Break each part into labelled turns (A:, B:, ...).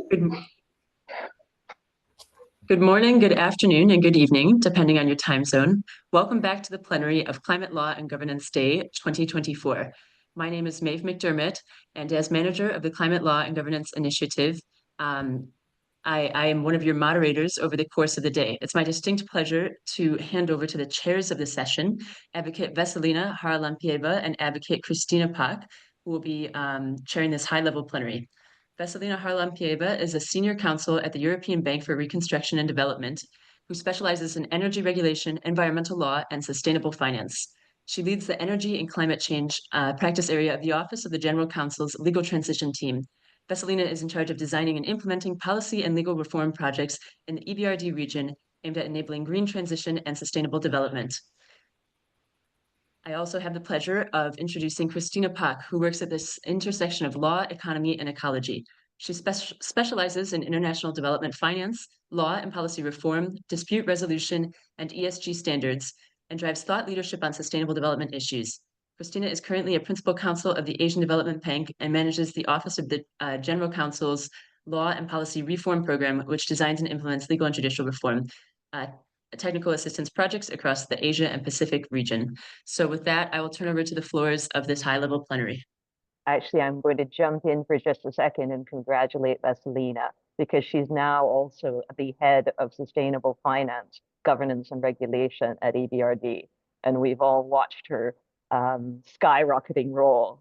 A: Good morning, good afternoon, and good evening, depending on your time zone. Welcome back to the plenary of Climate Law and Governance Day 2024. My name is Maeve McDermott, and as manager of the Climate Law and Governance Initiative, I am one of your moderators over the course of the day. It's my distinct pleasure to hand over to the chairs of the session, Advocate Vesselina, Haralampieva, and Advocate Christina Pak, who will be chairing this high-level plenary. Vesselina Haralampieva is a senior counsel at the European Bank for Reconstruction and Development, who specializes in energy regulation, environmental law, and sustainable finance. She leads the energy and climate change practice area of the Office of the General Counsel's Legal Transition Team. Vesselina is in charge of designing and implementing policy and legal reform projects in the EBRD region aimed at enabling green transition and sustainable development. I also have the pleasure of introducing Christina Pak, who works at this intersection of law, economy, and ecology. She specializes in international development finance, law and policy reform, dispute resolution, and ESG standards, and drives thought leadership on sustainable development issues. Christina is currently a principal counsel of the Asian Development Bank and manages the Office of the General Counsel's Law and Policy Reform Program, which designs and implements legal and judicial reform technical assistance projects across the Asia and Pacific region. So with that, I will turn over to the floors of this high-level plenary.
B: Actually, I'm going to jump in for just a second and congratulate Vesselina, because she's now also the head of sustainable finance, governance and regulation at EBRD. And we've all watched her skyrocketing role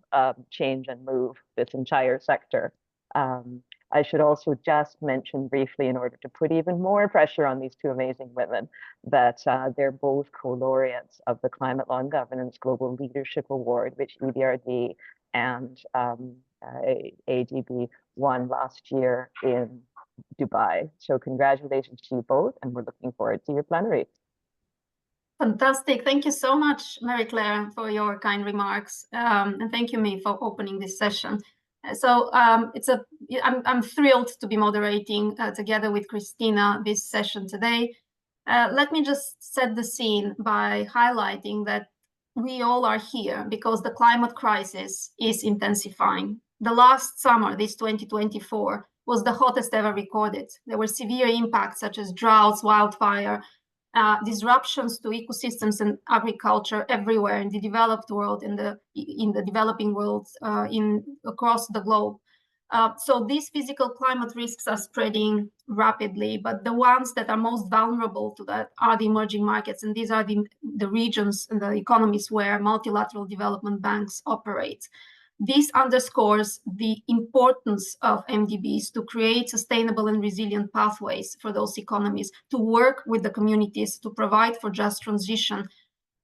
B: change and move this entire sector. I should also just mention briefly, in order to put even more pressure on these two amazing women, that they're both co-laureates of the Climate Law and Governance Global Leadership Award, which EBRD and ADB won last year in Dubai. So congratulations to you both, and we're looking forward to your plenary.
C: Fantastic. Thank you so much, Mary Claire, for your kind remarks. And thank you, Maeve, for opening this session. So I'm thrilled to be moderating together with Christina this session today. Let me just set the scene by highlighting that we all are here because the climate crisis is intensifying. The last summer, this 2024, was the hottest ever recorded. There were severe impacts such as droughts, wildfire, disruptions to ecosystems and agriculture everywhere in the developed world, in the developing world, across the globe. So these physical climate risks are spreading rapidly, but the ones that are most vulnerable to that are the emerging markets, and these are the regions and the economies where multilateral development banks operate. This underscores the importance of MDBs to create sustainable and resilient pathways for those economies, to work with the communities, to provide for just transition.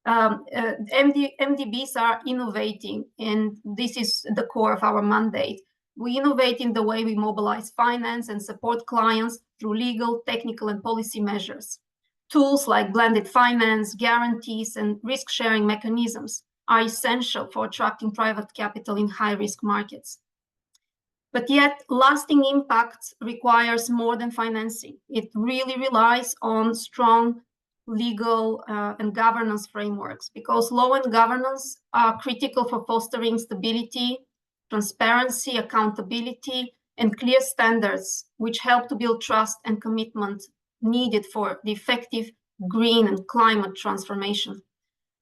C: MDBs are innovating, and this is the core of our mandate. We innovate in the way we mobilize finance and support clients through legal, technical, and policy measures. Tools like blended finance, guarantees, and risk-sharing mechanisms are essential for attracting private capital in high-risk markets. But yet, lasting impact requires more than financing. It really relies on strong legal and governance frameworks, because law and governance are critical for fostering stability, transparency, accountability, and clear standards, which help to build trust and commitment needed for the effective green and climate transformation.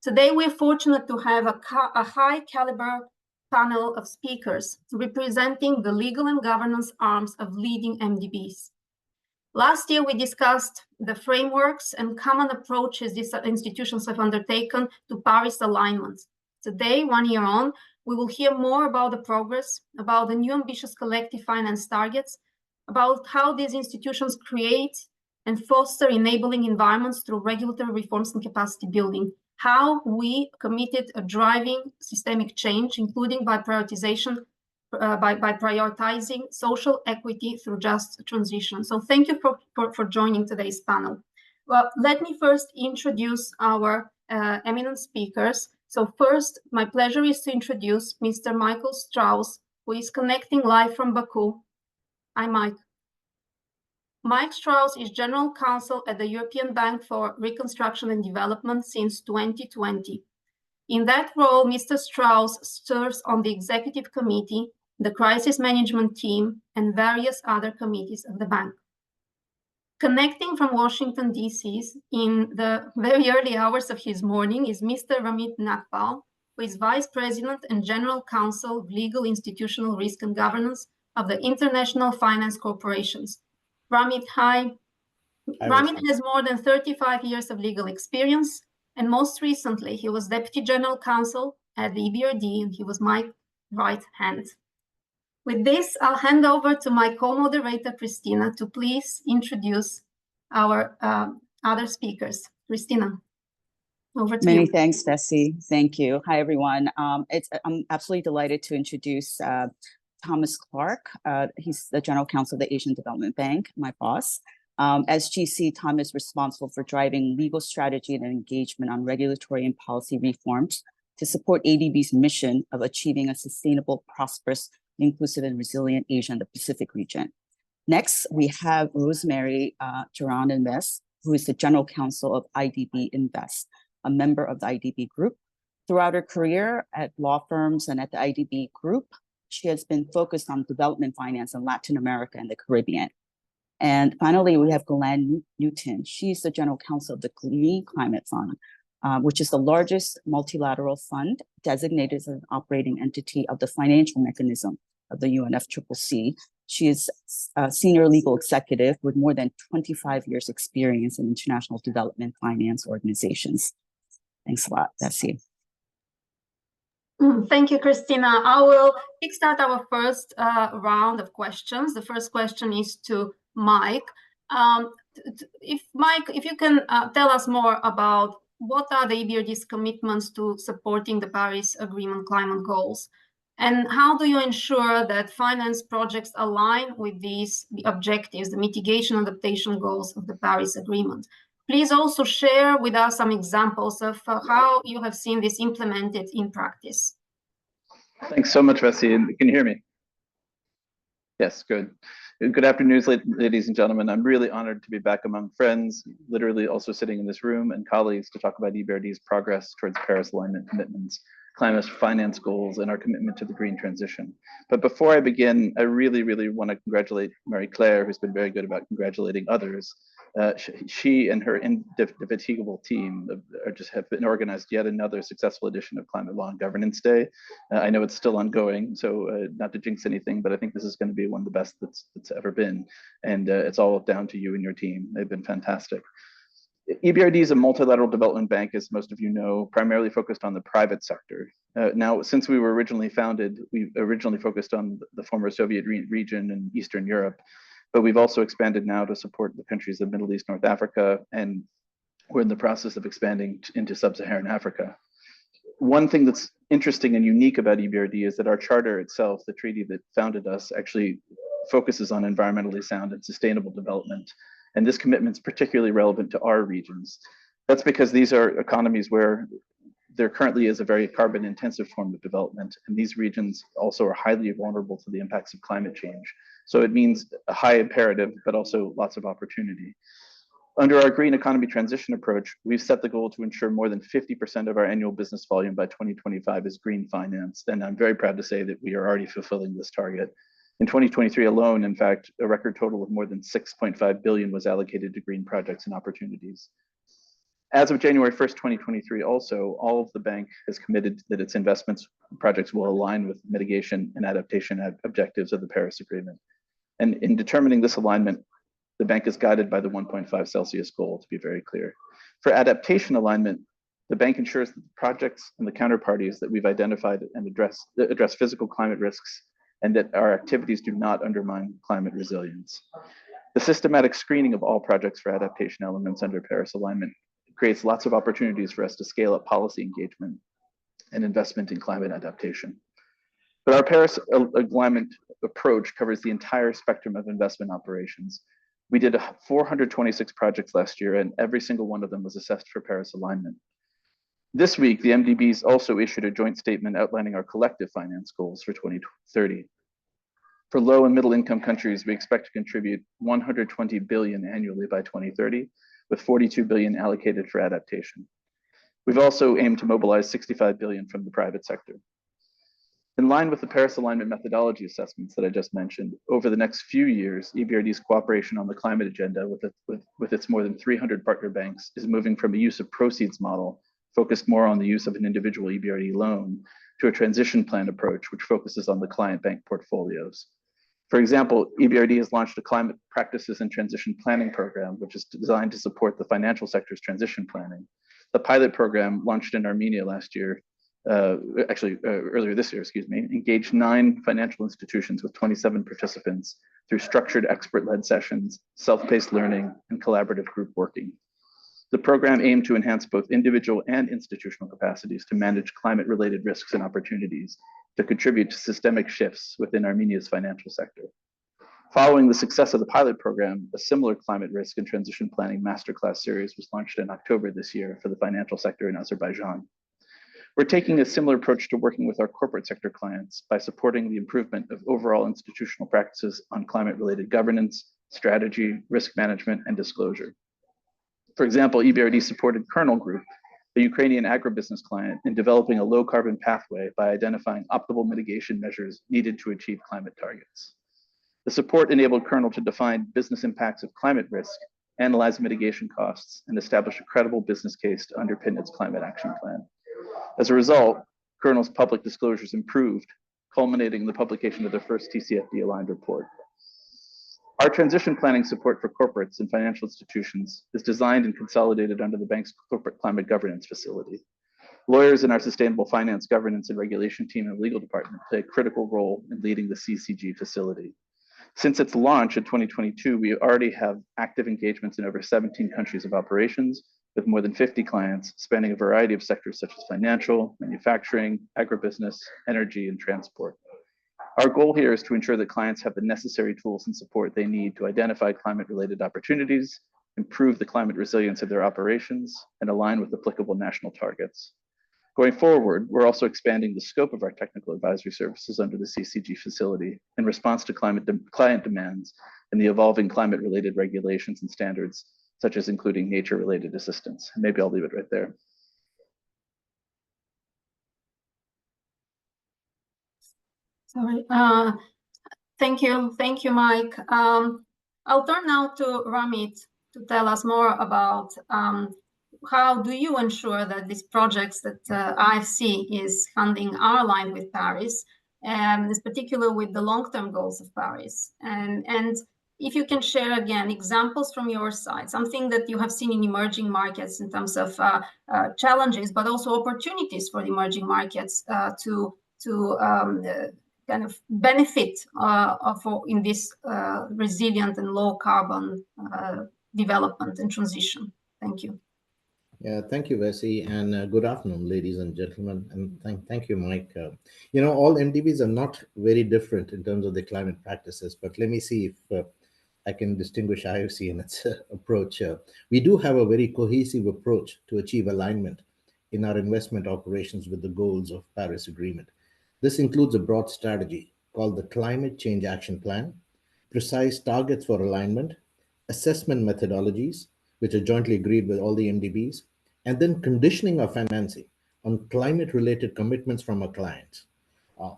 C: Today, we're fortunate to have a high-caliber panel of speakers representing the legal and governance arms of leading MDBs. Last year, we discussed the frameworks and common approaches these institutions have undertaken to Paris alignment. Today, 1 year on, we will hear more about the progress, about the new ambitious collective finance targets, about how these institutions create and foster enabling environments through regulatory reforms and capacity building, how we committed a driving systemic change, including by prioritization, by prioritizing social equity through just transition. So thank you for joining today's panel. Well, let me first introduce our eminent speakers. So first, my pleasure is to introduce Mr. Michael Strauss, who is connecting live from Baku. Hi, Mike. Mike Strauss is General Counsel at the European Bank for Reconstruction and Development since 2020. In that role, Mr. Strauss serves on the Executive Committee, the crisis management team, and various other committees of the bank. Connecting from Washington, D.C. in the very early hours of his morning is Mr. Ramit Nagpal, who is Vice President and General Counsel of Legal, Institutional Risk and Governance of the International Finance Corporations. Ramit, hi. Ramit has more than 35 years of legal experience, and most recently, he was Deputy General Counsel at the EBRD, and he was my right hand. With this, I'll hand over to my co-moderator, Christina, to please introduce our other speakers. Christina, over to you.
D: Many thanks, Bessie. Thank you. Hi, everyone. I'm absolutely delighted to introduce Thomas Clark. He's the General Counsel of the Asian Development Bank, my boss. As GC, Tom is responsible for driving legal strategy and engagement on regulatory and policy reforms to support ADB's mission of achieving a sustainable, prosperous, inclusive, and resilient Asia and the Pacific region. Next, we have Rosemary Jeronimides, who is the General Counsel of IDB Invest, a member of the IDB Group. Throughout her career at law firms and at the IDB Group, she has been focused on development finance in Latin America and the Caribbean. And finally, we have Gülen Newton. She's the General Counsel of the Green Climate Fund, which is the largest multilateral fund designated as an operating entity of the financial mechanism of the UNFCCC. She is a senior legal executive with more than 25 years experience in international development finance organizations. Thanks a lot, Bessie.
C: Thank you, Christina. I will kickstart our first round of questions. The first question is to Mike. If you can tell us more about what are the EBRD's commitments to supporting the Paris Agreement climate goals, and how do you ensure that finance projects align with the objectives, the mitigation and adaptation goals of the Paris Agreement? Please also share with us some examples of how you have seen this implemented in practice.
E: Thanks so much, Vessi. Can you hear me? Yes, good. Good afternoon, ladies and gentlemen. I'm really honored to be back among friends, literally also sitting in this room, and colleagues to talk about EBRD's progress towards Paris alignment commitments, climate finance goals, and our commitment to the green transition. But before I begin, I really want to congratulate Marie-Claire, who's been very good about congratulating others. She and her indefatigable team have been organized yet another successful edition of Climate Law and Governance Day. I know it's still ongoing, so not to jinx anything, but I think this is going to be one of the best that's ever been. And it's all down to you and your team. They've been fantastic. EBRD is a multilateral development bank, as most of you know, primarily focused on the private sector. Now, since we were originally founded, we originally focused on the former Soviet region and Eastern Europe, but we've also expanded now to support the countries of Middle East, North Africa, and we're in the process of expanding into Sub-Saharan Africa. One thing that's interesting and unique about EBRD is that our charter itself, the treaty that founded us, actually focuses on environmentally sound and sustainable development. And this commitment is particularly relevant to our regions. That's because these are economies where there currently is a very carbon intensive form of development. And these regions also are highly vulnerable to the impacts of climate change. So it means a high imperative, but also lots of opportunity. Under our green economy transition approach, we've set the goal to ensure more than 50% of our annual business volume by 2025 is green financed. And I'm very proud to say that we are already fulfilling this target. In 2023 alone, in fact, a record total of more than 6.5 billion was allocated to green projects and opportunities. As of January 1st, 2023, also, all of the bank has committed that its investments projects will align with mitigation and adaptation objectives of the Paris Agreement. And in determining this alignment, the bank is guided by the 1.5 Celsius goal, to be very clear. For adaptation alignment, the bank ensures that the projects and the counterparties that we've identified and address physical climate risks, and that our activities do not undermine climate resilience. The systematic screening of all projects for adaptation elements under Paris alignment creates lots of opportunities for us to scale up policy engagement and investment in climate adaptation. But our Paris alignment approach covers the entire spectrum of investment operations. We did 426 projects last year, and every single one of them was assessed for Paris alignment. This week, the MDBs also issued a joint statement outlining our collective finance goals for 2030. For low and middle income countries, we expect to contribute 120 billion annually by 2030, with 42 billion allocated for adaptation. We've also aimed to mobilize 65 billion from the private sector. In line with the Paris alignment methodology assessments that I just mentioned, over the next few years, EBRD's cooperation on the climate agenda with its more than 300 partner banks is moving from a use of proceeds model focused more on the use of an individual EBRD loan to a transition plan approach, which focuses on the client bank portfolios. For example, EBRD has launched a climate practices and transition planning program, which is designed to support the financial sector's transition planning. The pilot program launched in Armenia last year, earlier this year, engaged 9 financial institutions with 27 participants through structured expert-led sessions, self-paced learning, and collaborative group working. The program aimed to enhance both individual and institutional capacities to manage climate-related risks and opportunities to contribute to systemic shifts within Armenia's financial sector. Following the success of the pilot program, a similar climate risk and transition planning masterclass series was launched in October this year for the financial sector in Azerbaijan. We're taking a similar approach to working with our corporate sector clients by supporting the improvement of overall institutional practices on climate-related governance, strategy, risk management, and disclosure. For example, EBRD supported Kernel Group, a Ukrainian agribusiness client, in developing a low-carbon pathway by identifying optimal mitigation measures needed to achieve climate targets. The support enabled Kernel to define business impacts of climate risk, analyze mitigation costs, and establish a credible business case to underpin its climate action plan. As a result, Kernel's public disclosures improved, culminating in the publication of their first TCFD-aligned report. Our transition planning support for corporates and financial institutions is designed and consolidated under the bank's corporate climate governance facility. Lawyers in our sustainable finance governance and regulation team and legal department play a critical role in leading the CCG facility. Since its launch in 2022, we already have active engagements in over 17 countries of operations, with more than 50 clients spanning a variety of sectors such as financial, manufacturing, agribusiness, energy, and transport. Our goal here is to ensure that clients have the necessary tools and support they need to identify climate-related opportunities, improve the climate resilience of their operations, and align with applicable national targets. Going forward, we're also expanding the scope of our technical advisory services under the CCG facility in response to client demands and the evolving climate-related regulations and standards, such as including nature-related assistance. Maybe I'll leave it right there.
C: Sorry. Thank you, Mike. I'll turn now to Ramit to tell us more about how do you ensure that these projects that IFC is funding are aligned with Paris, and in particular with the long-term goals of Paris. And if you can share again examples from your side, something that you have seen in emerging markets in terms of challenges, but also opportunities for the emerging markets to kind of benefit in this resilient and low carbon development and transition. Thank you.
F: Yeah, thank you, Vessi, and good afternoon, ladies and gentlemen, and thank you, Mike. All MDBs are not very different in terms of the climate practices, but let me see if I can distinguish IFC in its approach. We do have a very cohesive approach to achieve alignment in our investment operations with the goals of Paris Agreement. This includes a broad strategy called the Climate Change Action Plan, precise targets for alignment, assessment methodologies, which are jointly agreed with all the MDBs, and then conditioning our financing on climate-related commitments from our clients.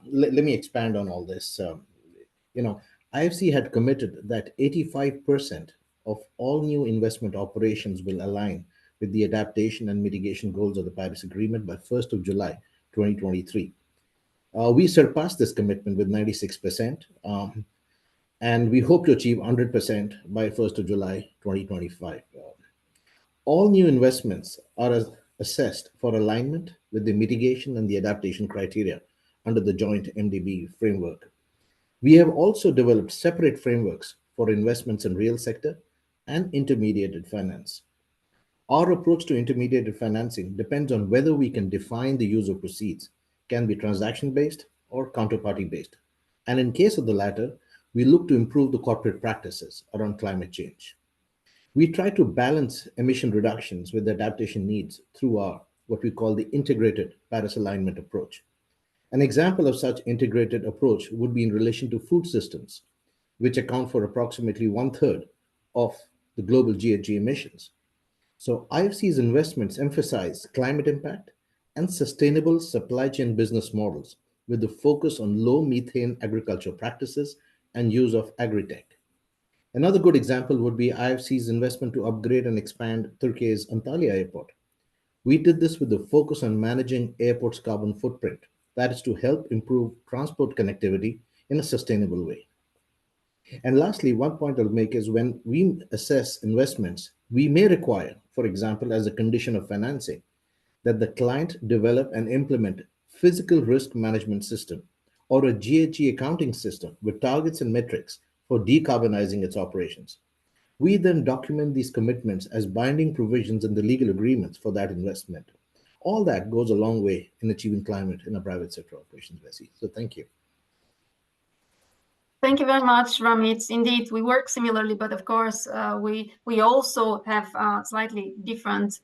F: Let me expand on all this. IFC had committed that 85% of all new investment operations will align with the adaptation and mitigation goals of the Paris Agreement by 1st of July, 2023. We surpassed this commitment with 96%, and we hope to achieve 100% by 1st of July, 2025. All new investments are assessed for alignment with the mitigation and the adaptation criteria under the joint MDB framework. We have also developed separate frameworks for investments in real sector and intermediated finance. Our approach to intermediated financing depends on whether we can define the use of proceeds, can be transaction-based or counterparty-based. And in case of the latter, we look to improve the corporate practices around climate change. We try to balance emission reductions with adaptation needs through our, what we call the integrated Paris alignment approach. An example of such integrated approach would be in relation to food systems, which account for approximately 1/3 of the global GHG emissions. So IFC's investments emphasize climate impact and sustainable supply chain business models with the focus on low methane agriculture practices and use of agri-tech. Another good example would be IFC's investment to upgrade and expand Turkey's Antalya Airport. We did this with the focus on managing airport's carbon footprint, that is to help improve transport connectivity in a sustainable way. And lastly, one point I'll make is when we assess investments, we may require, for example, as a condition of financing, that the client develop and implement physical risk management system or a GHG accounting system with targets and metrics for decarbonizing its operations. We then document these commitments as binding provisions in the legal agreements for that investment. All that goes a long way in achieving climate in a private sector operations, Vessi. So thank you.
C: Thank you very much, Ramit. Indeed, we work similarly, but of course, we also have slightly different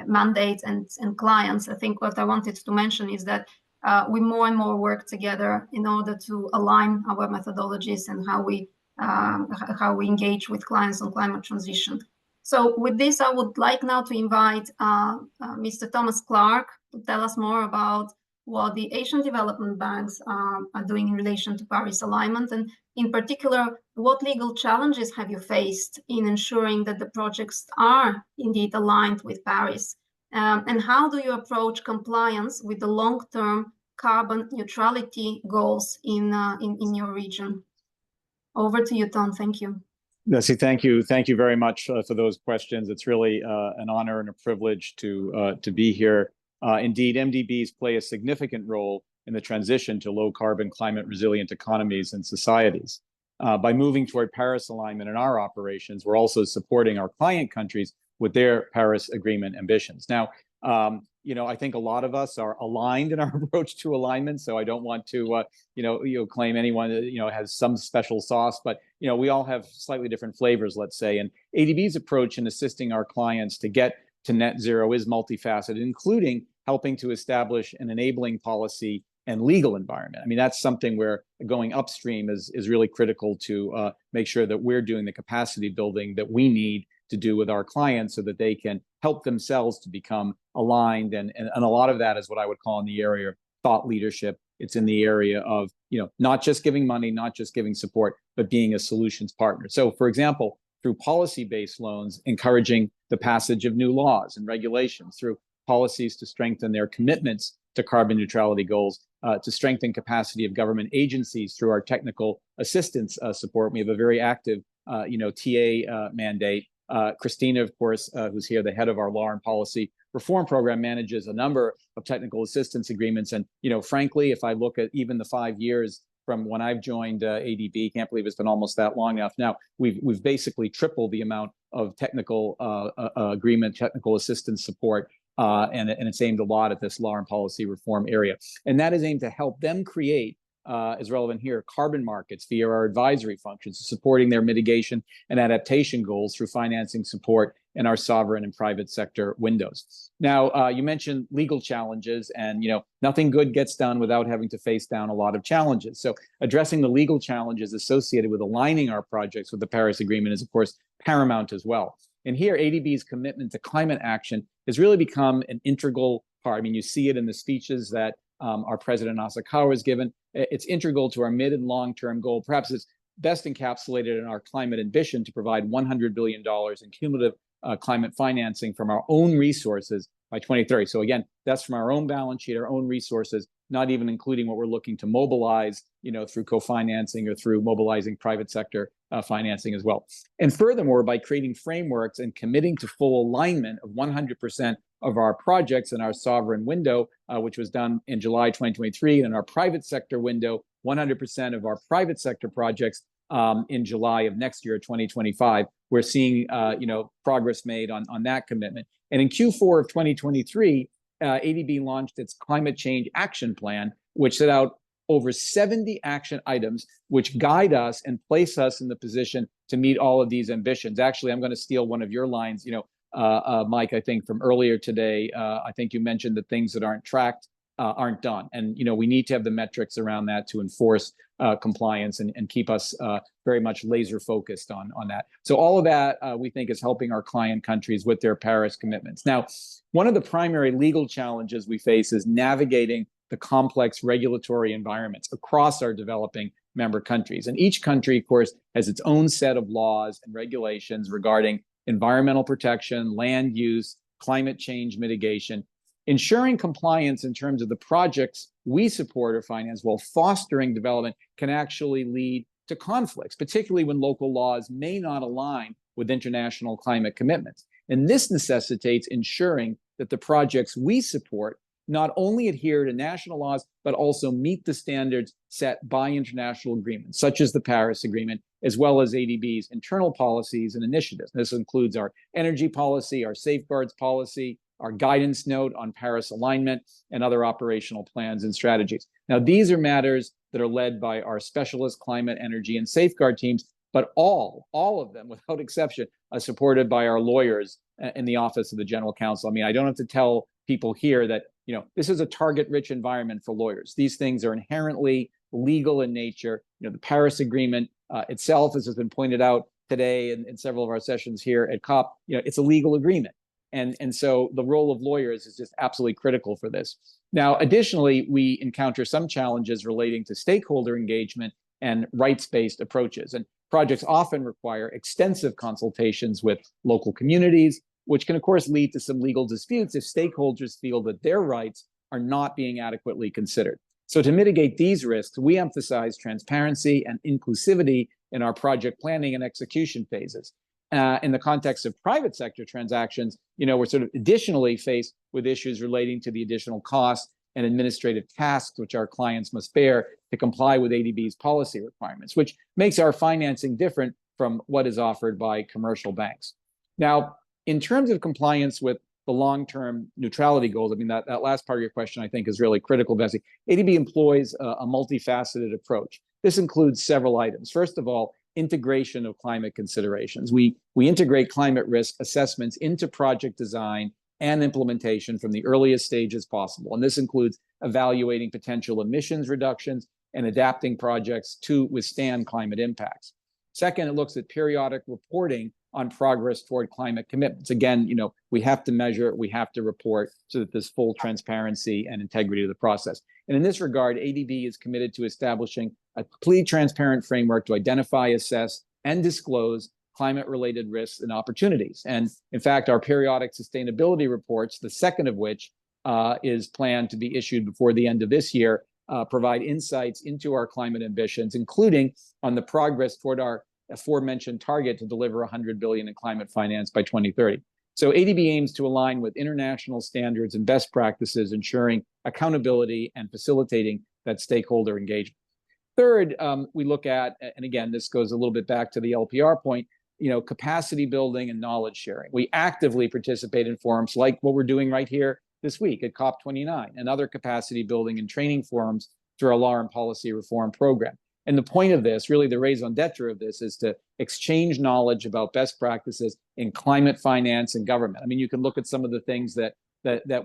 C: mandates and clients. I think what I wanted to mention is that we more and more work together in order to align our methodologies and how we engage with clients on climate transition. So with this, I would like now to invite Mr. Thomas Clark to tell us more about what the Asian development banks are doing in relation to Paris alignment, and in particular, what legal challenges have you faced in ensuring that the projects are indeed aligned with Paris? And how do you approach compliance with the long-term carbon neutrality goals in your region? Over to you, Tom. Thank you.
G: Vessi, thank you. Thank you very much for those questions. It's really an honor and a privilege to be here. Indeed, MDBs play a significant role in the transition to low-carbon, climate-resilient economies and societies. By moving toward Paris alignment in our operations, we're also supporting our client countries with their Paris Agreement ambitions. Now, I think a lot of us are aligned in our approach to alignment, so I don't want to, claim anyone, has some special sauce, but, we all have slightly different flavors, let's say, and ADB's approach in assisting our clients to get to net zero is multifaceted, including helping to establish an enabling policy and legal environment. I mean, that's something where going upstream is really critical to make sure that we're doing the capacity building that we need to do with our clients so that they can help themselves to become aligned. And a lot of that is what I would call in the area of thought leadership. It's in the area of, not just giving money, not just giving support, but being a solutions partner. So, for example, through policy-based loans, encouraging the passage of new laws and regulations, through policies to strengthen their commitments to carbon neutrality goals, to strengthen capacity of government agencies through our technical assistance support. We have a very active, TA mandate. Christina, of course, who's here, the head of our law and policy reform program, manages a number of technical assistance agreements. And, frankly, if I look at even the 5 years from when I've joined ADB, can't believe it's been almost that long now. We've basically tripled the amount of technical agreement, technical assistance support, and it's aimed a lot at this law and policy reform area. And that is aimed to help them create, is relevant here, carbon markets via our advisory functions, supporting their mitigation and adaptation goals through financing support in our sovereign and private sector windows. Now, you mentioned legal challenges, and nothing good gets done without having to face down a lot of challenges. So addressing the legal challenges associated with aligning our projects with the Paris Agreement is, of course, paramount as well. And here, ADB's commitment to climate action has really become an integral part. I mean, you see it in the speeches that our president Asakawa has given. It's integral to our mid and long-term goal. Perhaps it's best encapsulated in our climate ambition to provide $100 billion in cumulative climate financing from our own resources by 2030. So again, that's from our own balance sheet, our own resources, not even including what we're looking to mobilize, through co-financing or through mobilizing private sector financing as well. And furthermore, by creating frameworks and committing to full alignment of 100% of our projects in our sovereign window, which was done in July 2023, and in our private sector window, 100% of our private sector projects in July of next year, 2025. We're seeing, progress made on that commitment. And in Q4 of 2023, ADB launched its Climate Change Action Plan, which set out over 70 action items, which guide us and place us in the position to meet all of these ambitions. Actually, I'm going to steal one of your lines, Mike, I think from earlier today. I think you mentioned that things that aren't tracked aren't done. And, we need to have the metrics around that to enforce compliance and keep us very much laser focused on that. So all of that, we think, is helping our client countries with their Paris commitments. Now, one of the primary legal challenges we face is navigating the complex regulatory environments across our developing member countries. And each country, of course, has its own set of laws and regulations regarding environmental protection, land use, climate change mitigation. Ensuring compliance in terms of the projects we support or finance while fostering development can actually lead to conflicts, particularly when local laws may not align with international climate commitments. And this necessitates ensuring that the projects we support not only adhere to national laws, but also meet the standards set by international agreements, such as the Paris Agreement, as well as ADB's internal policies and initiatives. This includes our energy policy, our safeguards policy, our guidance note on Paris alignment, and other operational plans and strategies. Now, these are matters that are led by our specialist climate, energy, and safeguard teams, but all of them, without exception, are supported by our lawyers in the Office of the General Counsel. I mean, I don't have to tell people here that, you know, this is a target-rich environment for lawyers. These things are inherently legal in nature. You know, the Paris Agreement itself, as has been pointed out today in several of our sessions here at COP, you know, it's a legal agreement. And so the role of lawyers is just absolutely critical for this. Now, additionally, we encounter some challenges relating to stakeholder engagement and rights-based approaches. And projects often require extensive consultations with local communities, which can, of course, lead to some legal disputes if stakeholders feel that their rights are not being adequately considered. So to mitigate these risks, we emphasize transparency and inclusivity in our project planning and execution phases. In the context of private sector transactions, you know, we're sort of additionally faced with issues relating to the additional costs and administrative tasks which our clients must bear to comply with ADB's policy requirements, which makes our financing different from what is offered by commercial banks. Now, in terms of compliance with the long-term neutrality goals, I mean, that last part of your question, I think, is really critical, Bessie. ADB employs a multifaceted approach. This includes several items. First of all, integration of climate considerations. We integrate climate risk assessments into project design and implementation from the earliest stages possible. And this includes evaluating potential emissions reductions and adapting projects to withstand climate impacts. Second, it looks at periodic reporting on progress toward climate commitments. Again, you know, we have to measure, we have to report so that there's full transparency and integrity of the process. And in this regard, ADB is committed to establishing a complete transparent framework to identify, assess, and disclose climate-related risks and opportunities. And in fact, our periodic sustainability reports, the second of which is planned to be issued before the end of this year, provide insights into our climate ambitions, including on the progress toward our aforementioned target to deliver $100 billion in climate finance by 2030. So ADB aims to align with international standards and best practices, ensuring accountability and facilitating that stakeholder engagement. Third, we look at, and again, this goes a little bit back to the LPR point, you know, capacity building and knowledge sharing. We actively participate in forums like what we're doing right here this week at COP29 and other capacity building and training forums through our law and policy reform program. And the point of this, really the raison d'etre of this, is to exchange knowledge about best practices in climate finance and government. I mean, you can look at some of the things that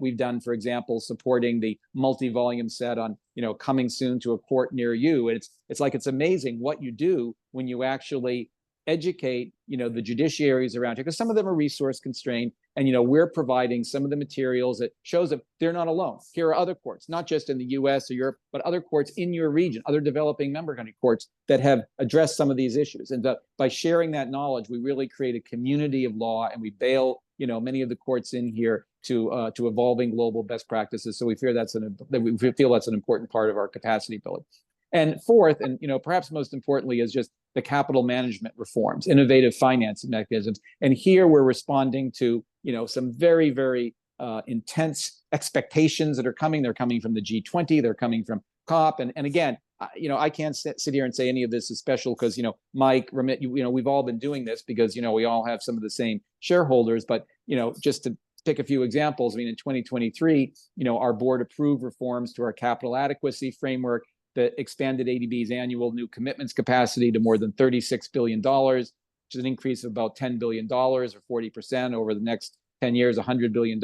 G: we've done, for example, supporting the multi-volume set on, you know, coming soon to a court near you. It's like, it's amazing what you do when you actually educate, you know, the judiciaries around here, because some of them are resource constrained. And, you know, we're providing some of the materials that shows that they're not alone. Here are other courts, not just in the US or Europe, but other courts in your region, other developing member country courts that have addressed some of these issues. And by sharing that knowledge, we really create a community of law, and we bail, you know, many of the courts in here to evolving global best practices. So we feel that's an important part of our capacity building. And fourth, and, you know, perhaps most importantly, is just the capital management reforms, innovative financing mechanisms. And here we're responding to, you know, some very, very intense expectations that are coming. They're coming from the G20, they're coming from COP. And again, you know, I can't sit here and say any of this is special because, you know, Mike, Ramit, you know, we've all been doing this because, you know, we all have some of the same shareholders. But, you know, just to pick a few examples, I mean, in 2023, you know, our board approved reforms to our capital adequacy framework that expanded ADB's annual new commitments capacity to more than $36 billion, which is an increase of about $10 billion or 40% over the next 10 years, $100 billion.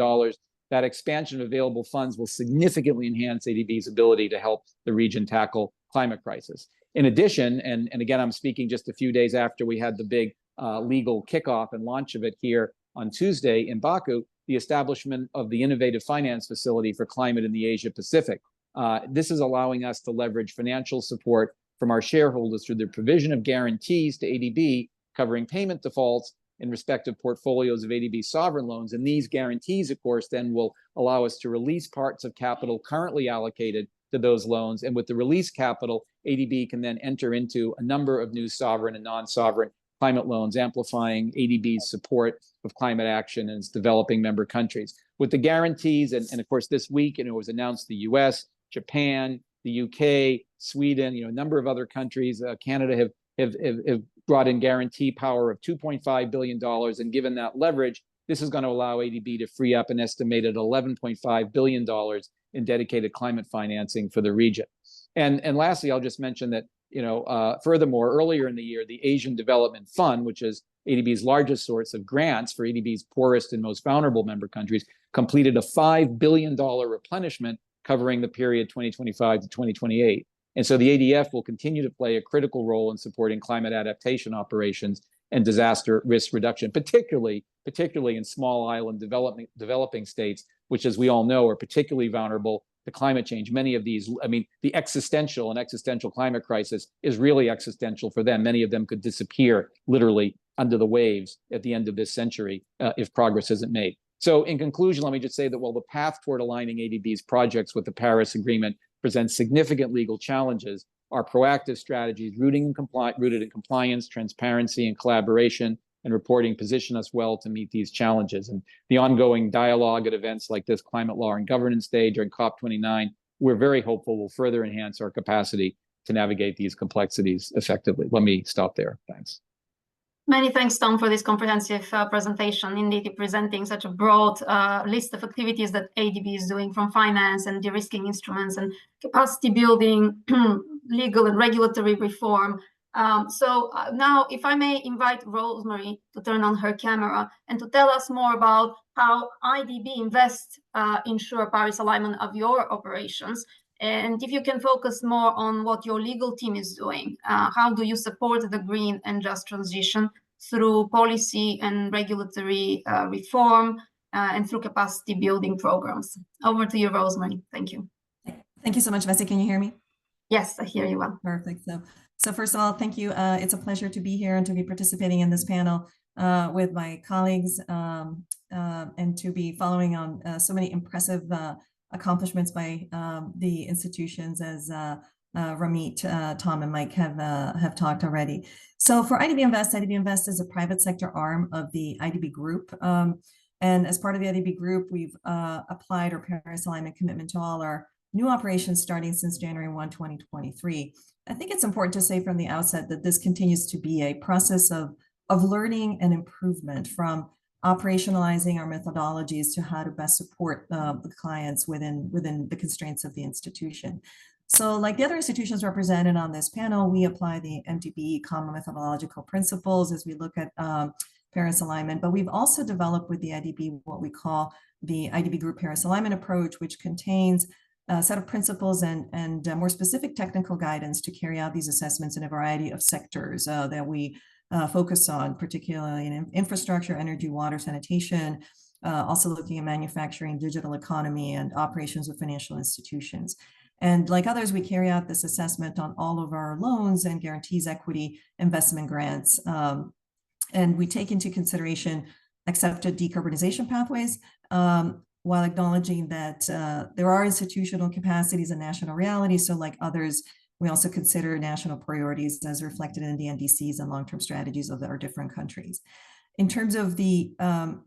G: That expansion of available funds will significantly enhance ADB's ability to help the region tackle climate crisis. In addition, and again, I'm speaking just a few days after we had the big legal kickoff and launch of it here on Tuesday in Baku, the establishment of the Innovative Finance Facility for Climate in the Asia Pacific This is allowing us to leverage financial support from our shareholders through the provision of guarantees to ADB covering payment defaults in respective portfolios of ADB sovereign loans. And these guarantees, of course, then will allow us to release parts of capital currently allocated to those loans. And with the released capital, ADB can then enter into a number of new sovereign and non-sovereign climate loans, amplifying ADB's support of climate action in its developing member countries. With the guarantees, and of course this week, it was announced the US, Japan, the UK, Sweden, a number of other countries, Canada have brought in guarantee power of $2.5 billion. And given that leverage, this is going to allow ADB to free up an estimated $11.5 billion in dedicated climate financing for the region. And lastly, I'll just mention that, furthermore, earlier in the year, the Asian Development Fund, which is ADB's largest source of grants for ADB's poorest and most vulnerable member countries, completed a $5 billion replenishment covering the period 2025 to 2028. And so the ADF will continue to play a critical role in supporting climate adaptation operations and disaster risk reduction, particularly in small island developing states, which, as we all know, are particularly vulnerable to climate change. Many of these, the existential climate crisis is really existential for them. Many of them could disappear literally under the waves at the end of this century if progress isn't made. So in conclusion, let me just say that while the path toward aligning ADB's projects with the Paris Agreement presents significant legal challenges, our proactive strategies rooted in compliance, transparency, and collaboration and reporting position us well to meet these challenges. And the ongoing dialogue at events like this Climate Law and Governance Day during COP29, we're very hopeful will further enhance our capacity to navigate these complexities effectively. Let me stop there. Thanks.
C: Many thanks, Tom, for this comprehensive presentation, indeed presenting such a broad list of activities that ADB is doing, from finance and de-risking instruments and capacity building, legal and regulatory reform. So now, if I may invite Rosemary to turn on her camera and to tell us more about how IDB invests ensure Paris alignment of your operations. And if you can focus more on what your legal team is doing, how do you support the green and just transition through policy and regulatory reform and through capacity building programs? Over to you, Rosemary. Thank you.
H: Thank you so much, Vessi. Can you hear me?
C: Yes, I hear you well.
H: Perfect. So first of all, thank you. It's a pleasure to be here and to be participating in this panel with my colleagues and to be following on so many impressive accomplishments by the institutions, as Ramit, Tom, and Mike have talked already. So for IDB Invest is a private sector arm of the IDB Group. And as part of the IDB Group, we've applied our Paris alignment commitment to all our new operations starting since January 1, 2023. I think it's important to say from the outset that this continues to be a process of learning and improvement, from operationalizing our methodologies to how to best support the clients within the constraints of the institution. So like the other institutions represented on this panel, we apply the MDB common methodological principles as we look at Paris alignment, but we've also developed with the IDB what we call the IDB Group Paris alignment approach, which contains a set of principles and more specific technical guidance to carry out these assessments in a variety of sectors that we focus on, particularly in infrastructure, energy, water, sanitation, also looking at manufacturing, digital economy, and operations of financial institutions. And like others, we carry out this assessment on all of our loans and guarantees, equity, investment grants. And we take into consideration accepted decarbonization pathways, while acknowledging that there are institutional capacities and national realities. So like others, we also consider national priorities as reflected in the NDCs and long-term strategies of our different countries. In terms of the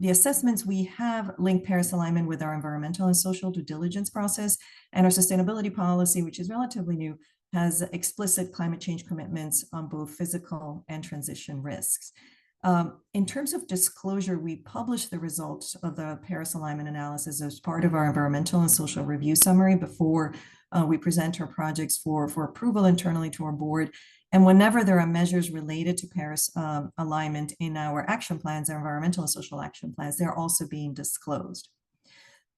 H: assessments, we have linked Paris alignment with our environmental and social due diligence process, and our sustainability policy, which is relatively new, has explicit climate change commitments on both physical and transition risks. In terms of disclosure, we publish the results of the Paris alignment analysis as part of our environmental and social review summary before we present our projects for approval internally to our board. And whenever there are measures related to Paris alignment in our action plans, our environmental and social action plans, they're also being disclosed.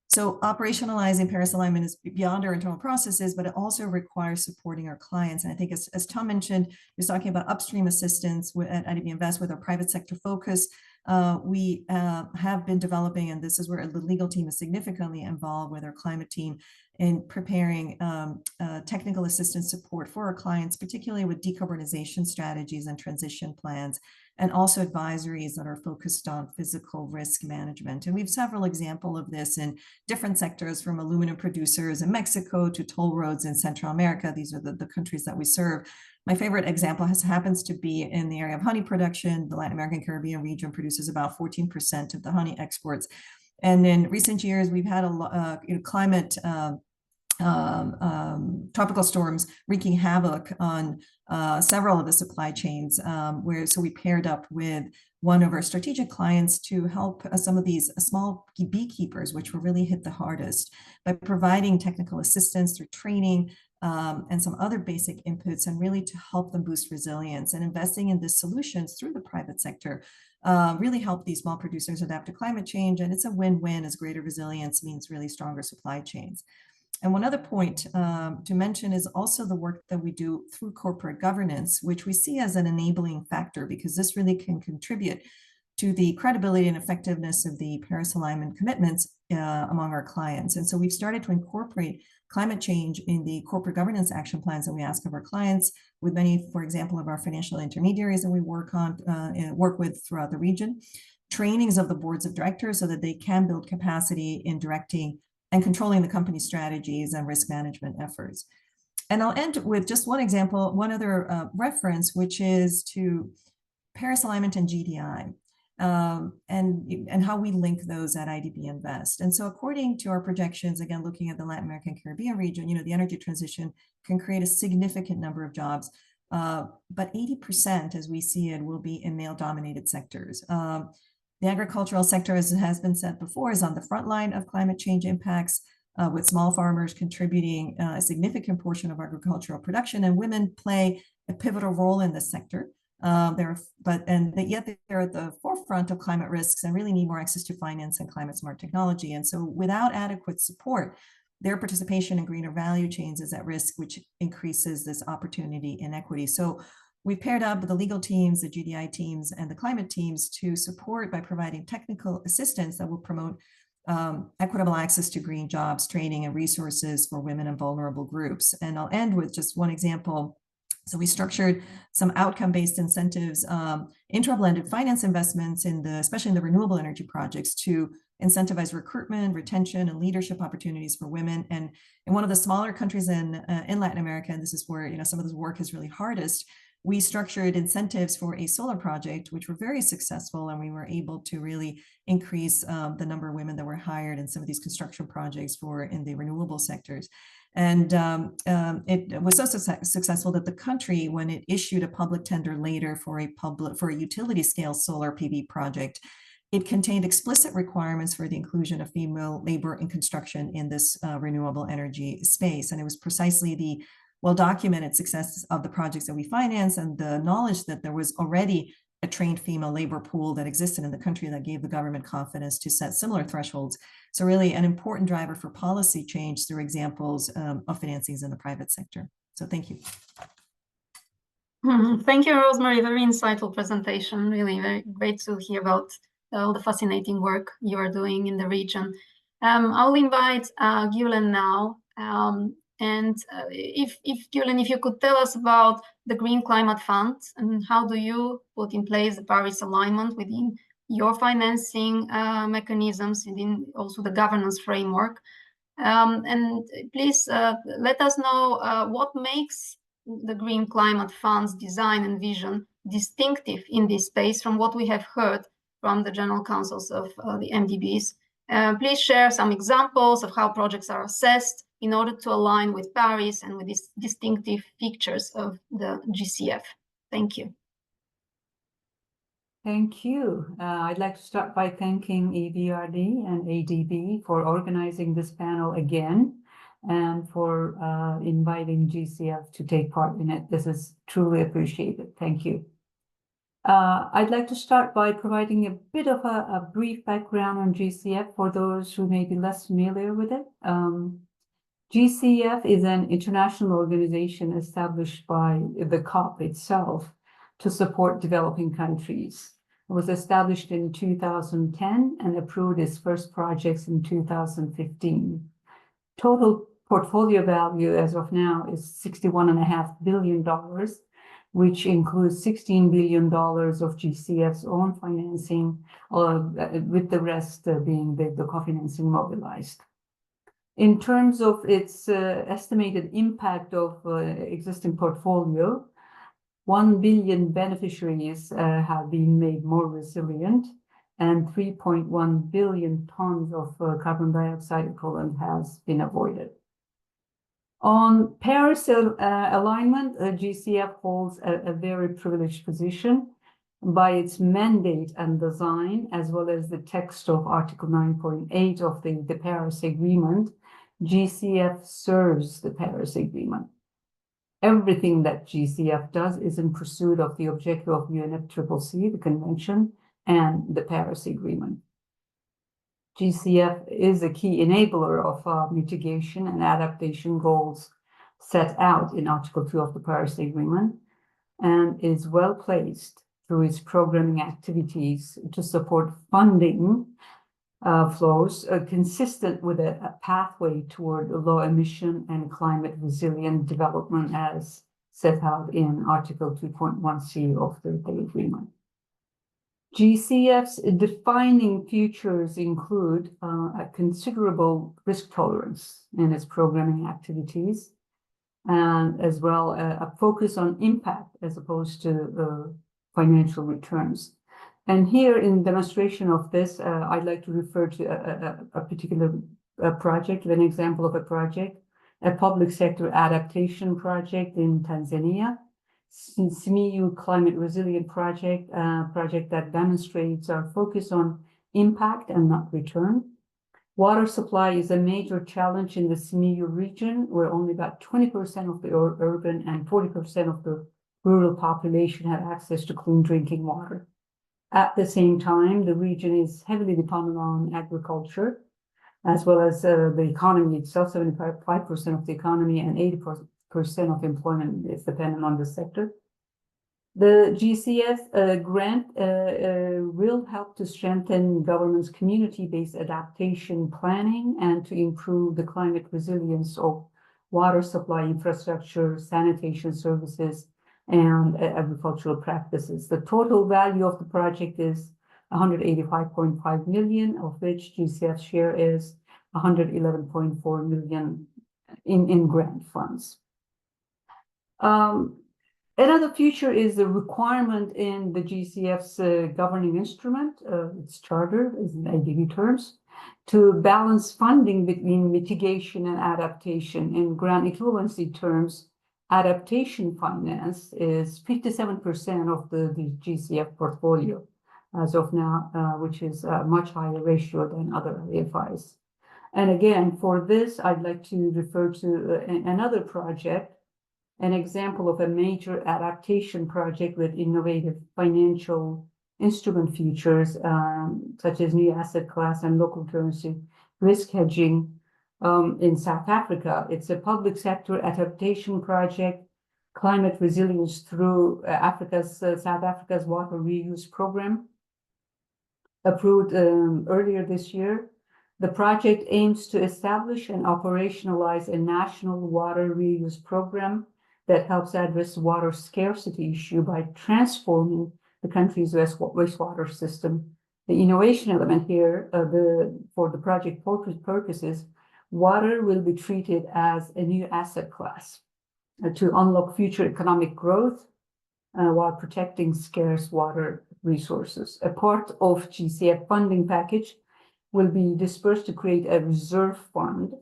H: So operationalizing Paris alignment is beyond our internal processes, but it also requires supporting our clients. And I think as Tom mentioned, he was talking about upstream assistance at IDB Invest with our private sector focus. We have been developing, and this is where the legal team is significantly involved with our climate team, in preparing technical assistance support for our clients, particularly with decarbonization strategies and transition plans, and also advisories that are focused on physical risk management. And we have several examples of this in different sectors, from aluminum producers in Mexico to toll roads in Central America. These are the countries that we serve. My favorite example happens to be in the area of honey production. The Latin American Caribbean region produces about 14% of the honey exports. And in recent years, we've had a climate tropical storms wreaking havoc on several of the supply chains, so we paired up with one of our strategic clients to help some of these small beekeepers, which were really hit the hardest, by providing technical assistance through training and some other basic inputs, and really to help them boost resilience. And investing in these solutions through the private sector really help these small producers adapt to climate change. And it's a win-win, as greater resilience means really stronger supply chains. And one other point to mention is also the work that we do through corporate governance, which we see as an enabling factor, because this really can contribute to the credibility and effectiveness of the Paris alignment commitments among our clients. And so we've started to incorporate climate change in the corporate governance action plans that we ask of our clients, with many, for example, of our financial intermediaries that we work with throughout the region, trainings of the boards of directors so that they can build capacity in directing and controlling the company's strategies and risk management efforts. And I'll end with just one example, one other reference, which is to Paris alignment and GDI, and how we link those at IDB Invest. And so according to our projections, again, looking at the Latin American Caribbean region, the energy transition can create a significant number of jobs, but 80%, as we see it, will be in male-dominated sectors. The agricultural sector, as has been said before, is on the front line of climate change impacts, with small farmers contributing a significant portion of agricultural production, and women play a pivotal role in this sector. Yet they're at the forefront of climate risks and really need more access to finance and climate smart technology. And so without adequate support, their participation in greener value chains is at risk, which increases this opportunity inequity. So we paired up with the legal teams, the GDI teams, and the climate teams to support by providing technical assistance that will promote equitable access to green jobs, training, and resources for women and vulnerable groups. And I'll end with just one example. So we structured some outcome-based incentives into our blended finance investments, especially in the renewable energy projects, to incentivize recruitment, retention, and leadership opportunities for women. And in one of the smaller countries in Latin America, and this is where some of this work is really hardest, we structured incentives for a solar project, which were very successful, and we were able to really increase the number of women that were hired in some of these construction projects in the renewable sectors. And it was so successful that the country, when it issued a public tender later for a utility scale solar PV project, it contained explicit requirements for the inclusion of female labor in construction in this renewable energy space. And it was precisely the well-documented success of the projects that we finance and the knowledge that there was already a trained female labor pool that existed in the country that gave the government confidence to set similar thresholds. So really an important driver for policy change through examples of financings in the private sector. So thank you.
C: Thank you, Rosemary. Very insightful presentation. Really very great to hear about all the fascinating work you are doing in the region. I'll invite Gülen now. If Gülen, if you could tell us about the Green Climate Fund and how do you put in place the Paris alignment within your financing mechanisms and in also the governance framework. And please let us know what makes the Green Climate Fund's design and vision distinctive in this space from what we have heard from the general counsels of the MDBs. Please share some examples of how projects are assessed in order to align with Paris and with these distinctive features of the GCF. Thank you.
I: Thank you. I'd like to start by thanking EBRD and ADB for organizing this panel again and for inviting GCF to take part in it. This is truly appreciated. Thank you. I'd like to start by providing a bit of a brief background on GCF for those who may be less familiar with it. GCF is an international organization established by the COP itself to support developing countries. It was established in 2010 and approved its first projects in 2015. Total portfolio value as of now is $61.5 billion, which includes $16 billion of GCF's own financing, with the rest being the co-financing mobilized. In terms of its estimated impact of existing portfolio, 1 billion beneficiaries have been made more resilient, and 3.1 billion tons of carbon dioxide equivalent has been avoided. On Paris alignment, GCF holds a very privileged position by its mandate and design, as well as the text of Article 9.8 of the Paris Agreement. GCF serves the Paris Agreement. Everything that GCF does is in pursuit of the objective of UNFCCC, the Convention, and the Paris Agreement. GCF is a key enabler of mitigation and adaptation goals set out in Article 2 of the Paris Agreement, and is well placed through its programming activities to support funding flows consistent with a pathway toward low emission and climate resilient development as set out in Article 2.1c of the agreement. GCF's defining features include a considerable risk tolerance in its programming activities, and as well a focus on impact as opposed to financial returns. And here in demonstration of this, I'd like to refer to a particular project, an example of a project, a public sector adaptation project in Tanzania, SMEU Climate Resilient Project, project that demonstrates our focus on impact and not return. Water supply is a major challenge in the SMEU region, where only about 20% of the urban and 40% of the rural population have access to clean drinking water. At the same time, the region is heavily dependent on agriculture, as well as the economy itself. 75% of the economy and 80% of employment is dependent on the sector. The GCF grant will help to strengthen government's community-based adaptation planning and to improve the climate resilience of water supply infrastructure, sanitation services, and agricultural practices. The total value of the project is 185.5 million, of which GCF's share is 111.4 million in grant funds. Another feature is the requirement in the GCF's governing instrument, its charter, in ADB terms, to balance funding between mitigation and adaptation. In grant equivalency terms, adaptation finance is 57% of the GCF portfolio as of now, which is a much higher ratio than other AFIs. And again, for this, I'd like to refer to another project, an example of a major adaptation project with innovative financial instrument features, such as new asset class and local currency risk hedging in South Africa. It's a public sector adaptation project, climate resilience through South Africa's water reuse program, approved earlier this year. The project aims to establish and operationalize a national water reuse program that helps address water scarcity issue by transforming the country's wastewater system. The innovation element here, for the project purposes, water will be treated as a new asset class to unlock future economic growth while protecting scarce water resources. A part of GCF funding package will be dispersed to create a reserve fund,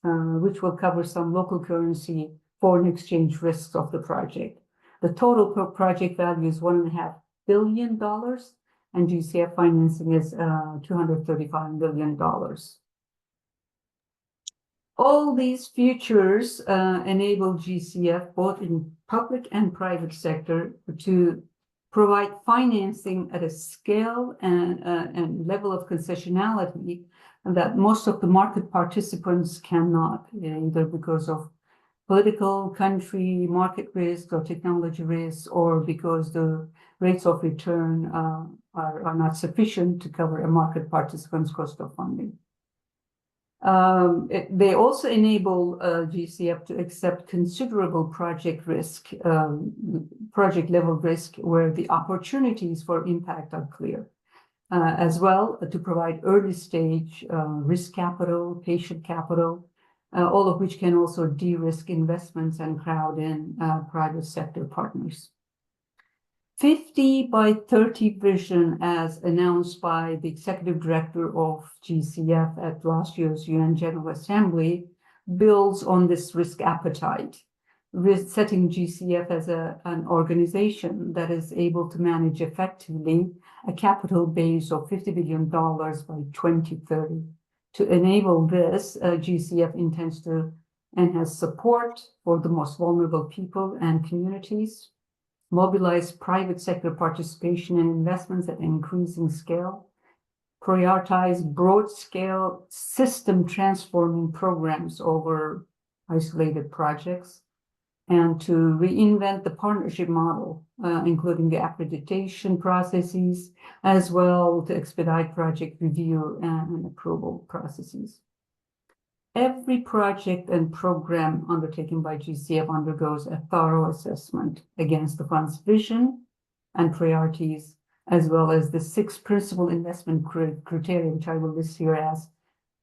I: which will cover some local currency foreign exchange risks of the project. The total project value is $1.5 billion, and GCF financing is $235 million. All these features enable GCF, both in public and private sector, to provide financing at a scale and level of concessionality that most of the market participants cannot, either because of political, country, market risk, or technology risk, or because the rates of return are not sufficient to cover a market participant's cost of funding. They also enable GCF to accept considerable project risk, project level risk, where the opportunities for impact are clear, as well to provide early stage risk capital, patient capital, all of which can also de-risk investments and crowd in private sector partners. 50 by 30 vision, as announced by the executive director of GCF at last year's UN General Assembly, builds on this risk appetite, setting GCF as an organization that is able to manage effectively a capital base of $50 billion by 2030. To enable this, GCF intends to enhance support for the most vulnerable people and communities, mobilize private sector participation and investments at increasing scale, prioritize broad-scale system transforming programs over isolated projects, and to reinvent the partnership model, including the accreditation processes, as well to expedite project review and approval processes. Every project and program undertaken by GCF undergoes a thorough assessment against the fund's vision and priorities, as well as the 6 principal investment criteria, which I will list here as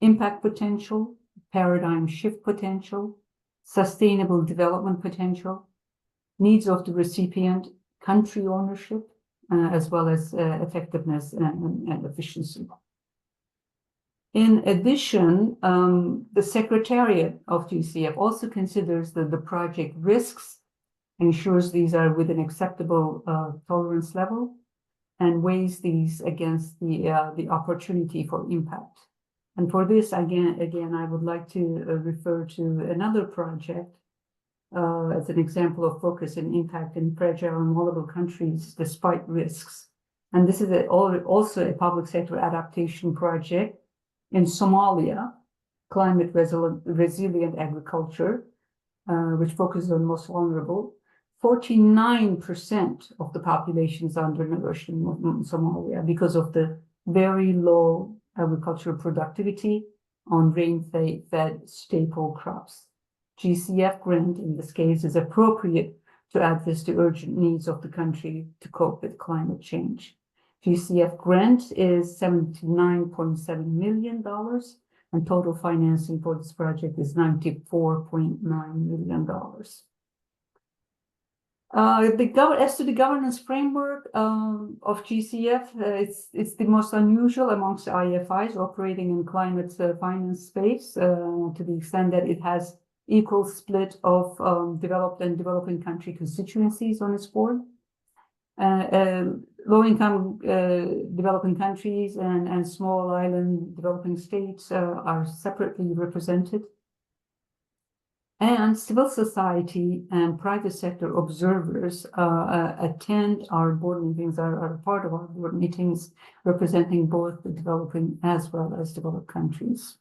I: impact potential, paradigm shift potential, sustainable development potential, needs of the recipient, country ownership, as well as effectiveness and efficiency. In addition, the Secretariat of GCF also considers the project risks, ensures these are within acceptable tolerance level, and weighs these against the opportunity for impact. And for this, again, I would like to refer to another project as an example of focus and impact in fragile and vulnerable countries despite risks. And this is also a public sector adaptation project in Somalia, climate resilient agriculture, which focuses on most vulnerable. 49% of the population is undernourished in Somalia because of the very low agricultural productivity on rain-fed staple crops. GCF grant, in this case, is appropriate to address the urgent needs of the country to cope with climate change. GCF grant is $79.7 million, and total financing for this project is $94.9 million. As to the governance framework of GCF, it's the most unusual amongst the IFIs operating in climate finance space, to the extent that it has equal split of developed and developing country constituencies on its board. Low-income developing countries and small island developing states are separately represented. And civil society and private sector observers attend our board meetings, are part of our board meetings, representing both the developing as well as developed countries.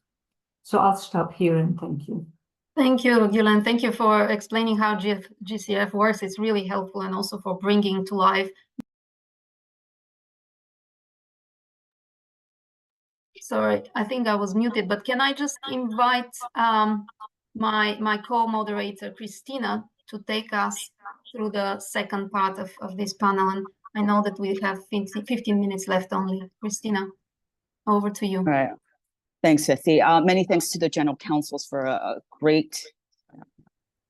I: So I'll stop here and thank you.
C: Thank you, Gülen. Thank you for explaining how GCF works. It's really helpful, and also for bringing to life. Sorry, I think I was muted, but can I just invite my co-moderator, Christina, to take us through the second part of this panel. And I know that we have 15 minutes left only. Christina, over to you.
D: All right. Thanks, Vessi. Many thanks to the General Counsels for a great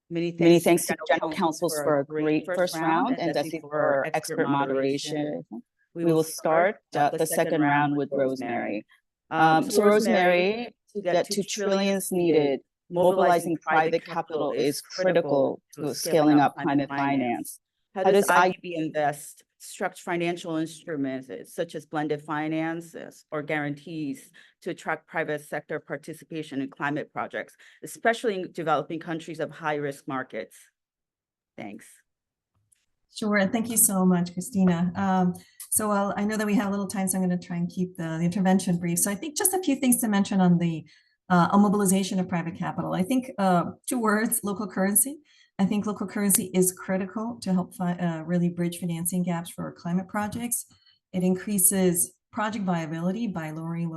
D: Many thanks to General Counsels for a great first round, and Vessi for expert moderation. We will start the second round with Rosemary. So Rosemary, to get to trillions needed, mobilizing private capital is critical to scaling up climate finance.
J: How does IDB invest structure financial instruments such as blended finances or guarantees to attract private sector participation in climate projects, especially in developing countries of high-risk markets? Thanks.
H: Sure. Thank you so much, Christina. I know that we have a little time, so I'm going to try and keep the intervention brief. So I think just a few things to mention on the mobilization of private capital. I think 2 words, local currency. I think local currency is critical to help really bridge financing gaps for climate projects. It increases project viability by lowering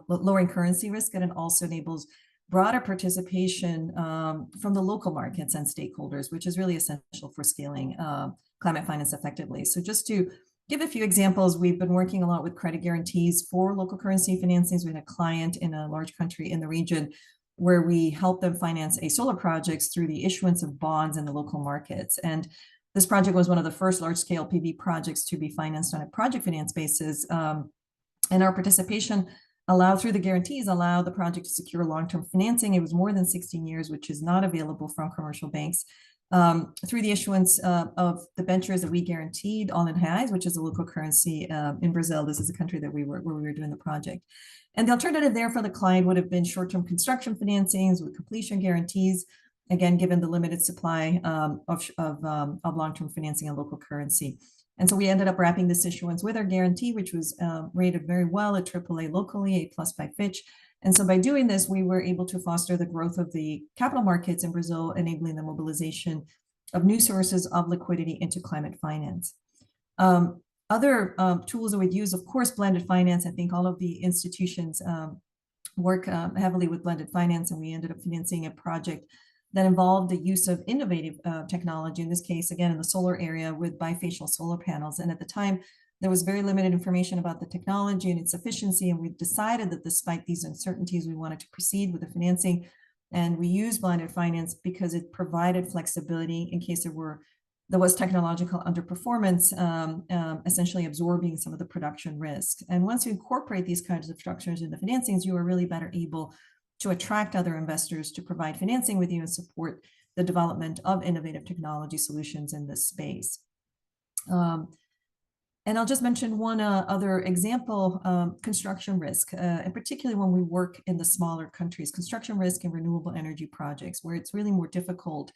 H: lowering currency risk, and it also enables broader participation from the local markets and stakeholders, which is really essential for scaling climate finance effectively. So just to give a few examples, we've been working a lot with credit guarantees for local currency financings. We had a client in a large country in the region where we helped them finance a solar projects through the issuance of bonds in the local markets. And this project was one of the first large-scale PV projects to be financed on a project finance basis. And our participation through the guarantees, allowed the project to secure long-term financing. It was more than 16 years, which is not available from commercial banks. Through the issuance of the debentures that we guaranteed, all in reais, which is a local currency in Brazil. This is a country that where we were doing the project. And the alternative there for the client would have been short-term construction financings with completion guarantees, again, given the limited supply of long-term financing in local currency. And so we ended up wrapping this issuance with our guarantee, which was rated very well at AAA locally, A+ by Fitch. And so by doing this, we were able to foster the growth of the capital markets in Brazil, enabling the mobilization of new sources of liquidity into climate finance. Other tools that we'd use, of course, blended finance. I think all of the institutions work heavily with blended finance, and we ended up financing a project that involved the use of innovative technology, in this case, again, in the solar area with bifacial solar panels. And at the time, there was very limited information about the technology and its efficiency, and we decided that despite these uncertainties, we wanted to proceed with the financing. And we used blended finance because it provided flexibility in case there was technological underperformance, essentially absorbing some of the production risk. And once you incorporate these kinds of structures in the financings, you are really better able to attract other investors to provide financing with you and support the development of innovative technology solutions in this space. And I'll just mention one other example, construction risk, and particularly when we work in the smaller countries, construction risk in renewable energy projects, where it's really more difficult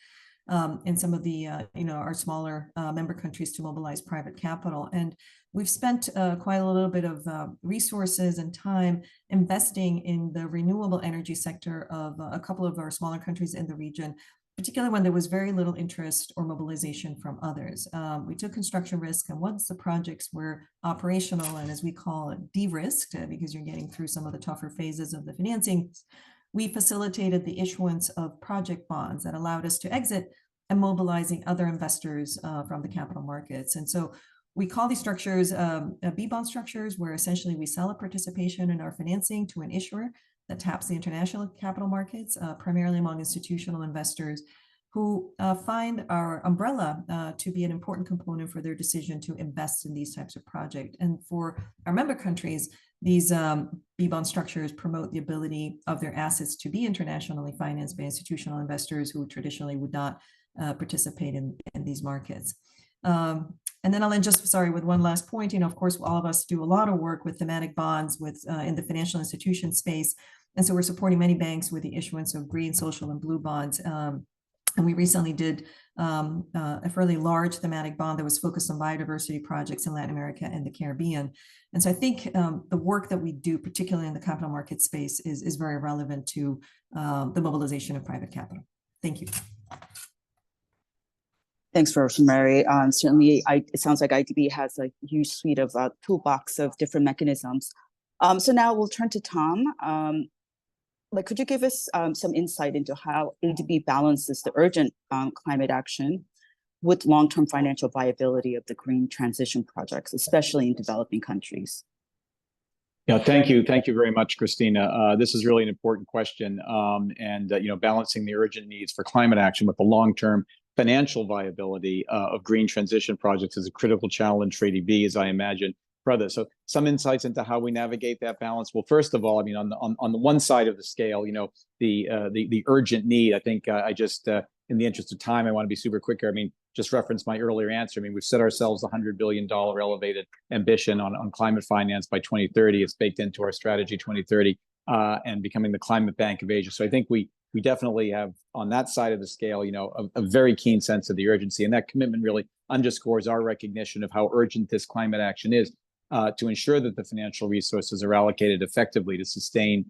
H: in some of the, our smaller member countries to mobilize private capital. And we've spent quite a little bit of resources and time investing in the renewable energy sector of a couple of our smaller countries in the region, particularly when there was very little interest or mobilization from others. We took construction risk, and once the projects were operational and, as we call it, de-risked, because you're getting through some of the tougher phases of the financing, we facilitated the issuance of project bonds that allowed us to exit and mobilizing other investors from the capital markets. And so we call these structures B-bond structures, where essentially we sell a participation in our financing to an issuer that taps the international capital markets, primarily among institutional investors who find our umbrella to be an important component for their decision to invest in these types of projects. And for our member countries, these B-bond structures promote the ability of their assets to be internationally financed by institutional investors who traditionally would not participate in these markets. And then I'll end just, with one last point. Of course, all of us do a lot of work with thematic bonds in the financial institution space. And so we're supporting many banks with the issuance of green, social, and blue bonds. And we recently did a fairly large thematic bond that was focused on biodiversity projects in Latin America and the Caribbean. And so I think the work that we do, particularly in the capital market space, is very relevant to the mobilization of private capital. Thank you.
J: Thanks, Rosemary. Certainly, it sounds like IDB has a huge suite of toolbox of different mechanisms. So now we'll turn to Tom. Could you give us some insight into how ADB balances the urgent climate action with long-term financial viability of the green transition projects, especially in developing countries?
G: Yeah, thank you. Thank you very much, Christina. This is really an important question. Balancing the urgent needs for climate action with the long-term financial viability of green transition projects is a critical challenge for ADB, as I imagine, brother. So some insights into how we navigate that balance. Well, first of all, on the one side of the scale, the urgent need. I think I just, in the interest of time, I want to be super quick here. Just reference my earlier answer. We've set ourselves a $100 billion elevated ambition on climate finance by 2030. It's baked into our strategy 2030 and becoming the climate bank of Asia. So I think we definitely have, on that side of the scale, a very keen sense of the urgency. And that commitment really underscores our recognition of how urgent this climate action is to ensure that the financial resources are allocated effectively to sustain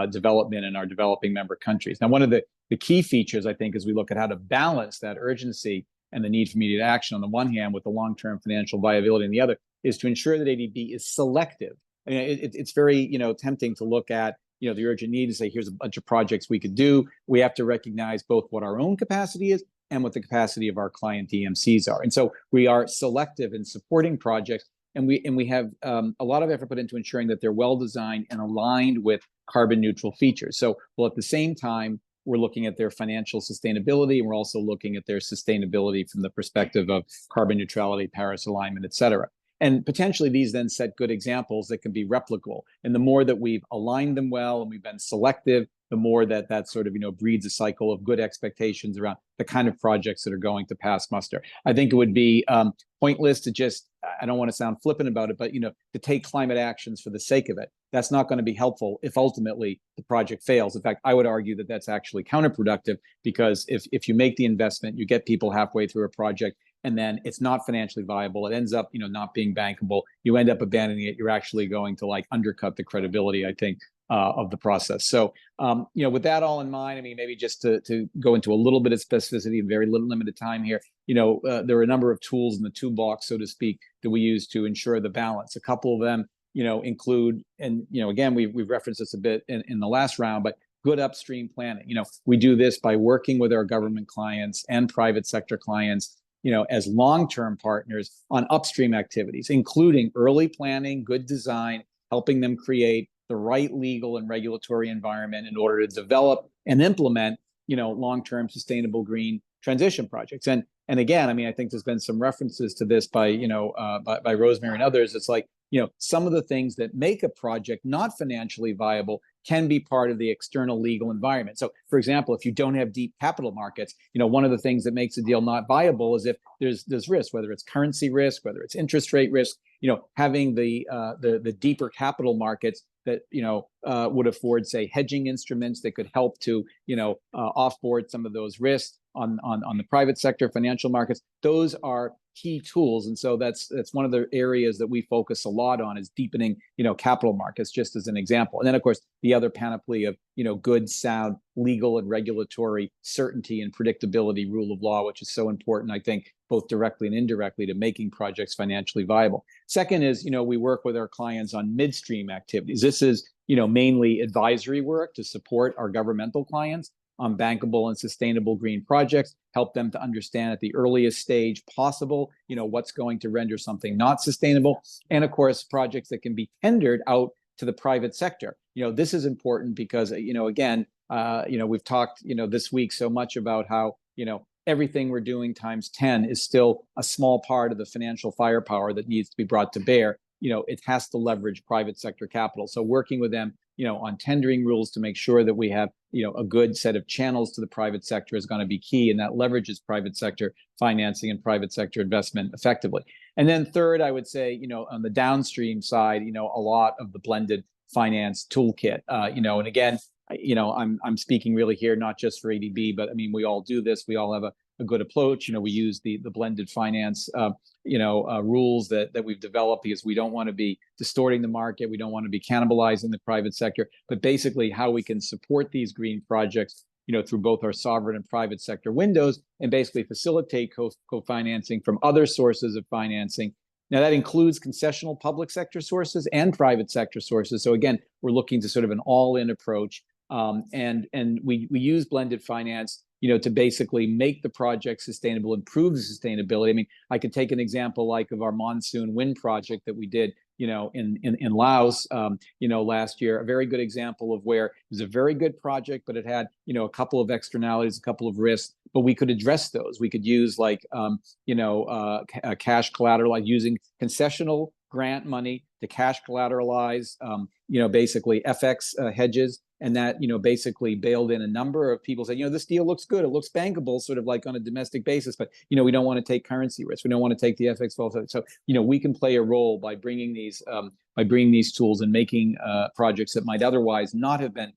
G: development in our developing member countries. Now, one of the key features, I think, as we look at how to balance that urgency and the need for immediate action on the one hand with the long-term financial viability on the other, is to ensure that ADB is selective. I mean, it's very, tempting to look at, the urgent need and say, here's a bunch of projects we could do. We have to recognize both what our own capacity is and what the capacity of our client DMCs are. And so we are selective in supporting projects, and we have a lot of effort put into ensuring that they're well designed and aligned with carbon neutral features. So while at the same time, we're looking at their financial sustainability, and we're also looking at their sustainability from the perspective of carbon neutrality, Paris alignment, et cetera. And potentially these then set good examples that can be replicable. And the more that we've aligned them well and we've been selective, the more that sort of, breeds a cycle of good expectations around the kind of projects that are going to pass muster. I think it would be pointless to just, I don't want to sound flippant about it, but, to take climate actions for the sake of it. That's not going to be helpful if ultimately the project fails. In fact, I would argue that that's actually counterproductive, because if you make the investment, you get people halfway through a project, and then it's not financially viable, it ends up, not being bankable, you end up abandoning it, you're actually going to undercut the credibility, I think, of the process. So, with that all in mind, I mean, maybe just to go into a little bit of specificity in very limited time here, there are a number of tools in the toolbox, so to speak, that we use to ensure the balance. A couple of them, include, and, again, we've referenced this a bit in the last round, but good upstream planning. We do this by working with our government clients and private sector clients, as long-term partners on upstream activities, including early planning, good design, helping them create the right legal and regulatory environment in order to develop and implement, long-term sustainable green transition projects. And again, I mean, I think there's been some references to this by Rosemary and others. It's like, some of the things that make a project not financially viable can be part of the external legal environment. So, for example, if you don't have deep capital markets, one of the things that makes a deal not viable is if there's risk, whether it's currency risk, whether it's interest rate risk. Having the deeper capital markets that would afford, say, hedging instruments that could help to offboard some of those risks on the private sector financial markets. Those are key tools, and so that's one of the areas that we focus a lot on, is deepening capital markets, just as an example. And then, of course, the other panoply of good, sound legal and regulatory certainty and predictability, rule of law, which is so important, I think, both directly and indirectly, to making projects financially viable. Second is, we work with our clients on midstream activities. This is, mainly advisory work to support our governmental clients on bankable and sustainable green projects, help them to understand at the earliest stage possible, what's going to render something not sustainable. And of course, projects that can be tendered out to the private sector. This is important because, again, we've talked, this week so much about how, everything we're doing times 10 is still a small part of the financial firepower that needs to be brought to bear. It has to leverage private sector capital. So working with them, on tendering rules to make sure that we have, a good set of channels to the private sector is going to be key, and that leverages private sector financing and private sector investment effectively. And then third, I would say, on the downstream side, a lot of the blended finance toolkit, and again, I'm speaking really here, not just for ADB, but I mean, we all do this. We all have a good approach. We use the blended finance, rules that we've developed, because we don't want to be distorting the market. We don't want to be cannibalizing the private sector, but basically how we can support these green projects, through both our sovereign and private sector windows, and basically facilitate co-financing from other sources of financing. Now, that includes concessional public sector sources and private sector sources. So again, we're looking to sort of an all-in approach. And we use blended finance, to basically make the project sustainable, improve the sustainability. I mean, I could take an example like of our monsoon wind project that we did, in Laos, last year. A very good example of where it was a very good project, but it had, a couple of externalities, a couple of risks, but we could address those. We could use cash collateral, like using concessional grant money to cash collateralize, basically FX hedges. And that, basically bailed in a number of people saying, this deal looks good. It looks bankable, sort of like on a domestic basis, but, we don't want to take currency risk. We don't want to take the FX volatility. So, we can play a role by bringing these tools and making projects that might otherwise not have been,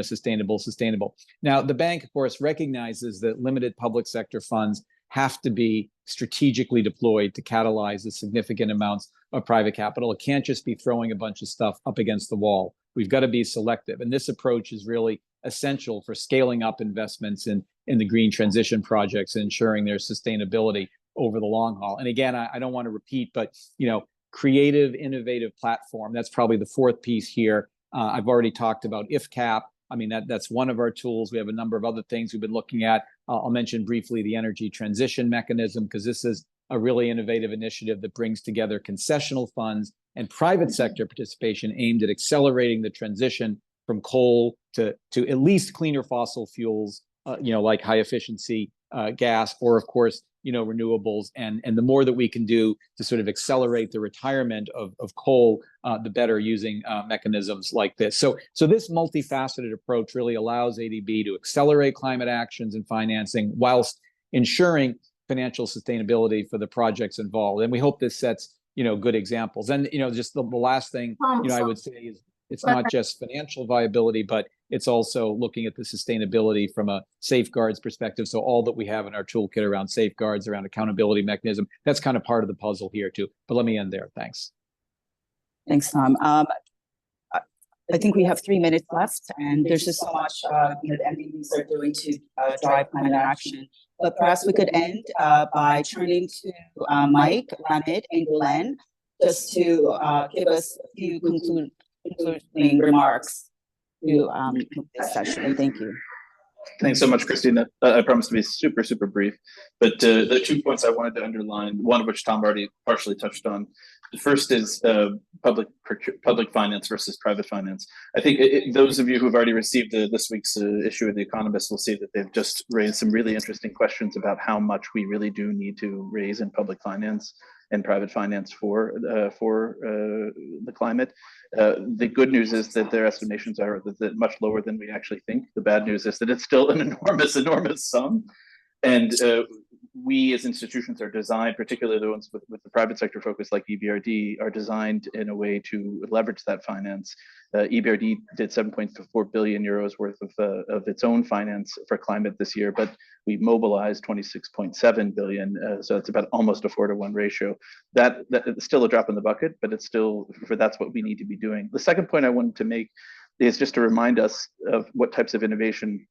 G: sustainable. Now, the bank, of course, recognizes that limited public sector funds have to be strategically deployed to catalyze the significant amounts of private capital. It can't just be throwing a bunch of stuff up against the wall. We've got to be selective. And this approach is really essential for scaling up investments in in the green transition projects and ensuring their sustainability over the long haul. And again, I don't want to repeat, but creative, innovative platform. That's probably the fourth piece here. I've already talked about IFCAP. I mean, that's one of our tools. We have a number of other things we've been looking at. I'll mention briefly the energy transition mechanism, because this is a really innovative initiative that brings together concessional funds and private sector participation aimed at accelerating the transition from coal to at least cleaner fossil fuels, like high efficiency gas, or of course, renewables. And the more that we can do to sort of accelerate the retirement of coal, the better, using mechanisms like this. So this multifaceted approach really allows ADB to accelerate climate actions and financing whilst ensuring financial sustainability for the projects involved. And we hope this sets, good examples. And, just the last thing, I would say is it's not just financial viability, but it's also looking at the sustainability from a safeguards perspective. So all that we have in our toolkit around safeguards, around accountability mechanism, that's kind of part of the puzzle here too. But let me end there. Thanks.
D: Thanks, Tom. I think we have 3 minutes left, and there's just so much the MDBs are doing to drive climate action. But perhaps we could end by turning to Mike, Ramit, and Gülen, just to give us a few concluding remarks to this session. Thank you.
E: Thanks so much, Christina. I promise to be super, super brief. But the 2 points I wanted to underline, one of which Tom already partially touched on. The first is public finance versus private finance. I think those of you who have already received this week's issue of The Economist will see that they've just raised some really interesting questions about how much we really do need to raise in public finance and private finance for the climate. The good news is that their estimations are that much lower than we actually think. The bad news is that it's still an enormous, enormous sum. And we as institutions are designed, particularly the ones with the private sector focus like EBRD, are designed in a way to leverage that finance. EBRD did 7.4 billion euros worth of its own finance for climate this year, but we mobilized 26.7 billion. So it's about almost a 4-to-1 ratio. That is still a drop in the bucket, but it's still, that's what we need to be doing. The second point I wanted to make is just to remind us of what types of innovation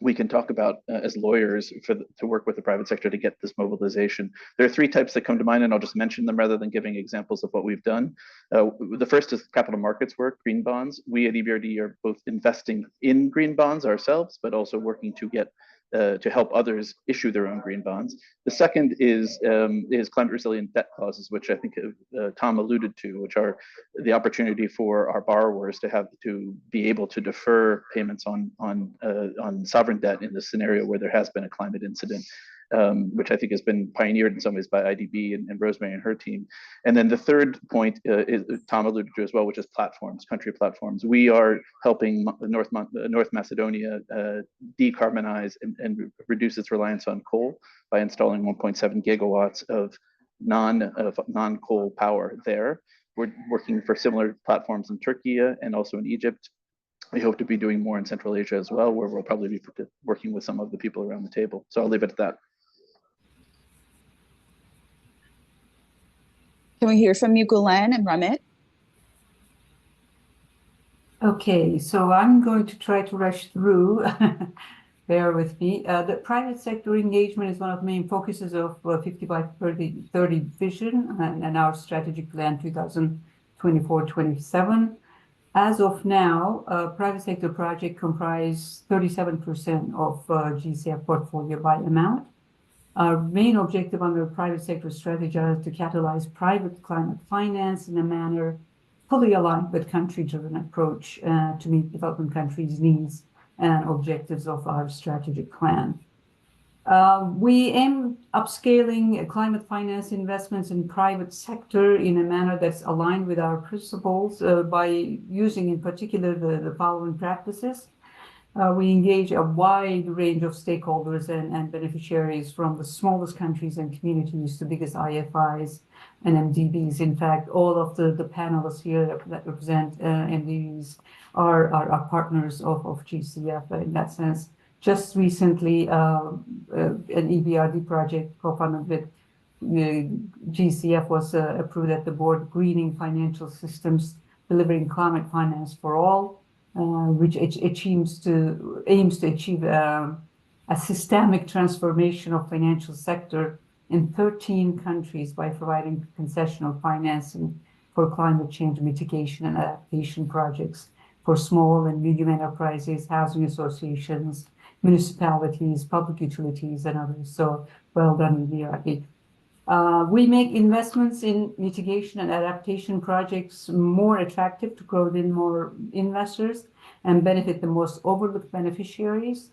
E: we can talk about as lawyers to work with the private sector to get this mobilization. There are 3 types that come to mind, and I'll just mention them rather than giving examples of what we've done. The first is capital markets work, green bonds. We at EBRD are both investing in green bonds ourselves, but also working to get to help others issue their own green bonds. The second is climate resilient debt clauses, which I think Tom alluded to, which are the opportunity for our borrowers to be able to defer payments on sovereign debt in the scenario where there has been a climate incident, which I think has been pioneered in some ways by IDB and Rosemary and her team. And then the third point is Tom alluded to as well, which is platforms, country platforms. We are helping North Macedonia decarbonize and reduce its reliance on coal by installing 1.7 gigawatts of non-coal power there. We're working for similar platforms in Turkey and also in Egypt. We hope to be doing more in Central Asia as well, where we'll probably be working with some of the people around the table. So I'll leave it at that.
D: Can we hear from you, Gülen and Ramit?
I: Okay, so I'm going to try to rush through. Bear with me. The private sector engagement is one of the main focuses of 50 by 30 vision and our strategic plan 2024-27. As of now, private sector projects comprise 37% of GCF portfolio by amount. Our main objective under the private sector strategy is to catalyze private climate finance in a manner fully aligned with country-driven approach to meet developing countries' needs and objectives of our strategic plan. We aim upscaling climate finance investments in private sector in a manner that's aligned with our principles by using in particular the following practices. We engage a wide range of stakeholders and beneficiaries, from the smallest countries and communities to biggest IFIs and MDBs. In fact, all of the panelists here that represent MDBs are partners of GCF in that sense. Just recently, an EBRD project co-funded with GCF was approved at the board, Greening Financial Systems, Delivering Climate Finance for All, which aims to achieve a systemic transformation of financial sector in 13 countries by providing concessional financing for climate change mitigation and adaptation projects for small and medium enterprises, housing associations, municipalities, public utilities, and others. So well done, EBRD. We make investments in mitigation and adaptation projects more attractive to grow in more investors and benefit the most overlooked beneficiaries.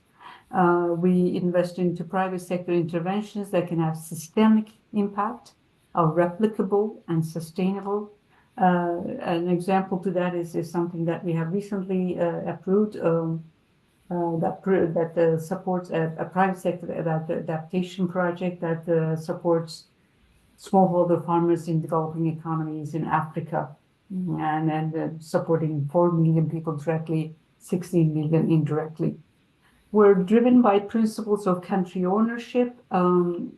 I: We invest into private sector interventions that can have systemic impact, are replicable and sustainable. An example to that is something that we have recently approved that supports a private sector adaptation project that supports smallholder farmers in developing economies in Africa, and supporting 4 million people directly, 16 million indirectly. We're driven by principles of country ownership, and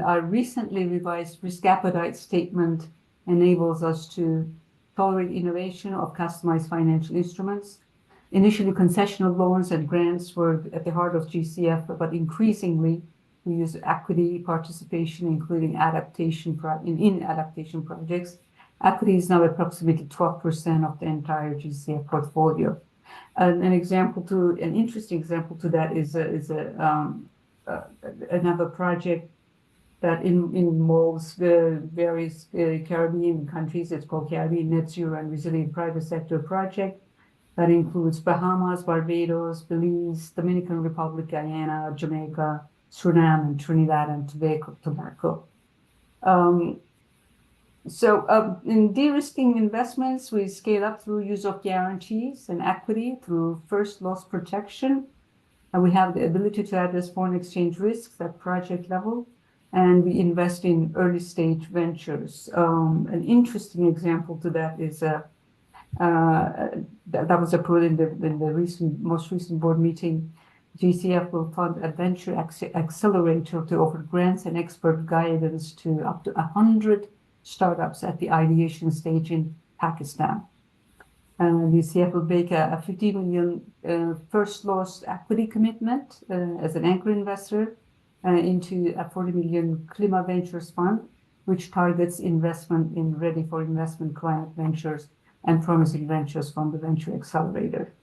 I: our recently revised risk appetite statement enables us to tolerate innovation of customized financial instruments. Initially, concessional loans and grants were at the heart of GCF, but increasingly we use equity participation, including adaptation in adaptation projects. Equity is now approximately 12% of the entire GCF portfolio. An interesting example to that is another project that involves the various Caribbean countries. It's called Caribbean Net Zero and Resilient Private Sector Project. That includes Bahamas, Barbados, Belize, Dominican Republic, Guyana, Jamaica, Suriname, and Trinidad and Tobago. In de-risking investments, we scale up through use of guarantees and equity through first loss protection. And we have the ability to address foreign exchange risks at project level, and we invest in early stage ventures. An interesting example to that is that was approved in the most recent board meeting. GCF will fund a venture accelerator to offer grants and expert guidance to up to 100 startups at the ideation stage in Pakistan. GCF will make a 50 million first loss equity commitment as an anchor investor into a 40 million Klima Ventures fund, which targets investment in ready for investment climate ventures and promising ventures from the venture accelerator.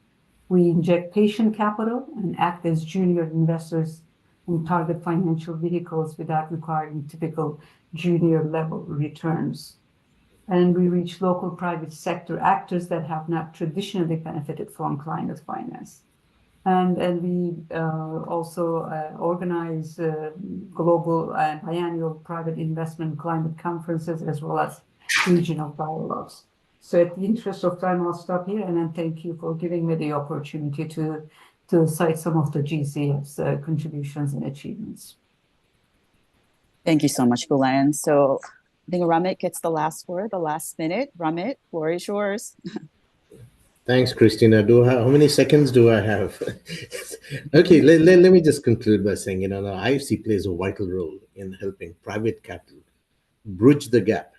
I: We inject patient capital and act as junior investors in target financial vehicles without requiring typical junior level returns. And we reach local private sector actors that have not traditionally benefited from climate finance. And we also organize global and biannual private investment climate conferences as well as regional dialogues. So at the interest of time, I'll stop here, and then thank you for giving me the opportunity to cite some of the GCF's contributions and achievements.
D: Thank you so much, Gülen. So I think Ramit gets the last word, the last minute. Ramit, floor is yours.
F: Thanks, Christina. How many seconds do I have? Okay, let me just conclude by saying, the IFC plays a vital role in helping private capital bridge the gap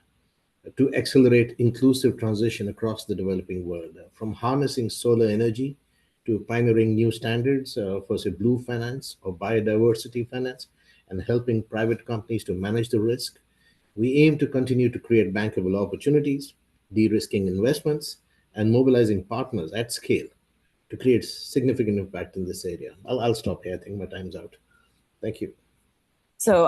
F: to accelerate inclusive transition across the developing world, from harnessing solar energy to pioneering new standards for, say, blue finance or biodiversity finance, and helping private companies to manage the risk. We aim to continue to create bankable opportunities, de-risking investments, and mobilizing partners at scale to create significant impact in this area. I'll stop here. I think my time's out. Thank you.
D: So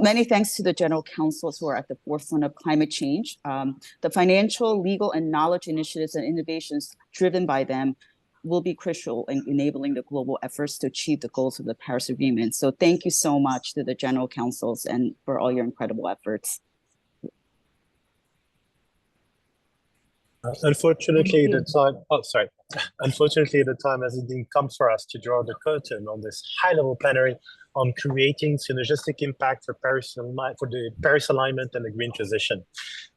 D: many thanks to the general counsels who are at the forefront of climate change. The financial, legal, and knowledge initiatives and innovations driven by them will be crucial in enabling the global efforts to achieve the goals of the Paris Agreement. So thank you so much to the general counsels and for all your incredible efforts.
K: Unfortunately, the time has indeed come for us to draw the curtain on this high-level plenary on creating synergistic impact for the Paris alignment and the green transition.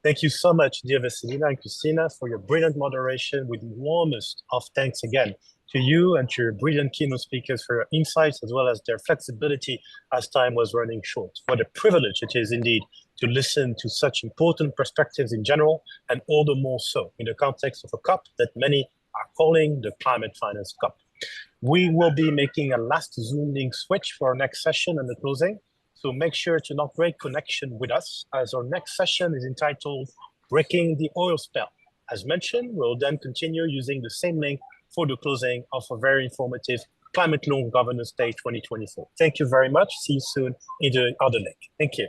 K: Thank you so much, dear Vesselina and Christina, for your brilliant moderation, with the warmest of thanks again to you and to your brilliant keynote speakers for your insights, as well as their flexibility as time was running short. What a privilege it is indeed to listen to such important perspectives in general, and all the more so in the context of a COP that many are calling the Climate Finance COP. We will be making a last Zoom link switch for our next session and the closing. So make sure to not break connection with us, as our next session is entitled Breaking the Oil Spell. As mentioned, we'll then continue using the same link for the closing of a very informative Climate Law Governance Day 2024. Thank you very much. See you soon in the other link. Thank you.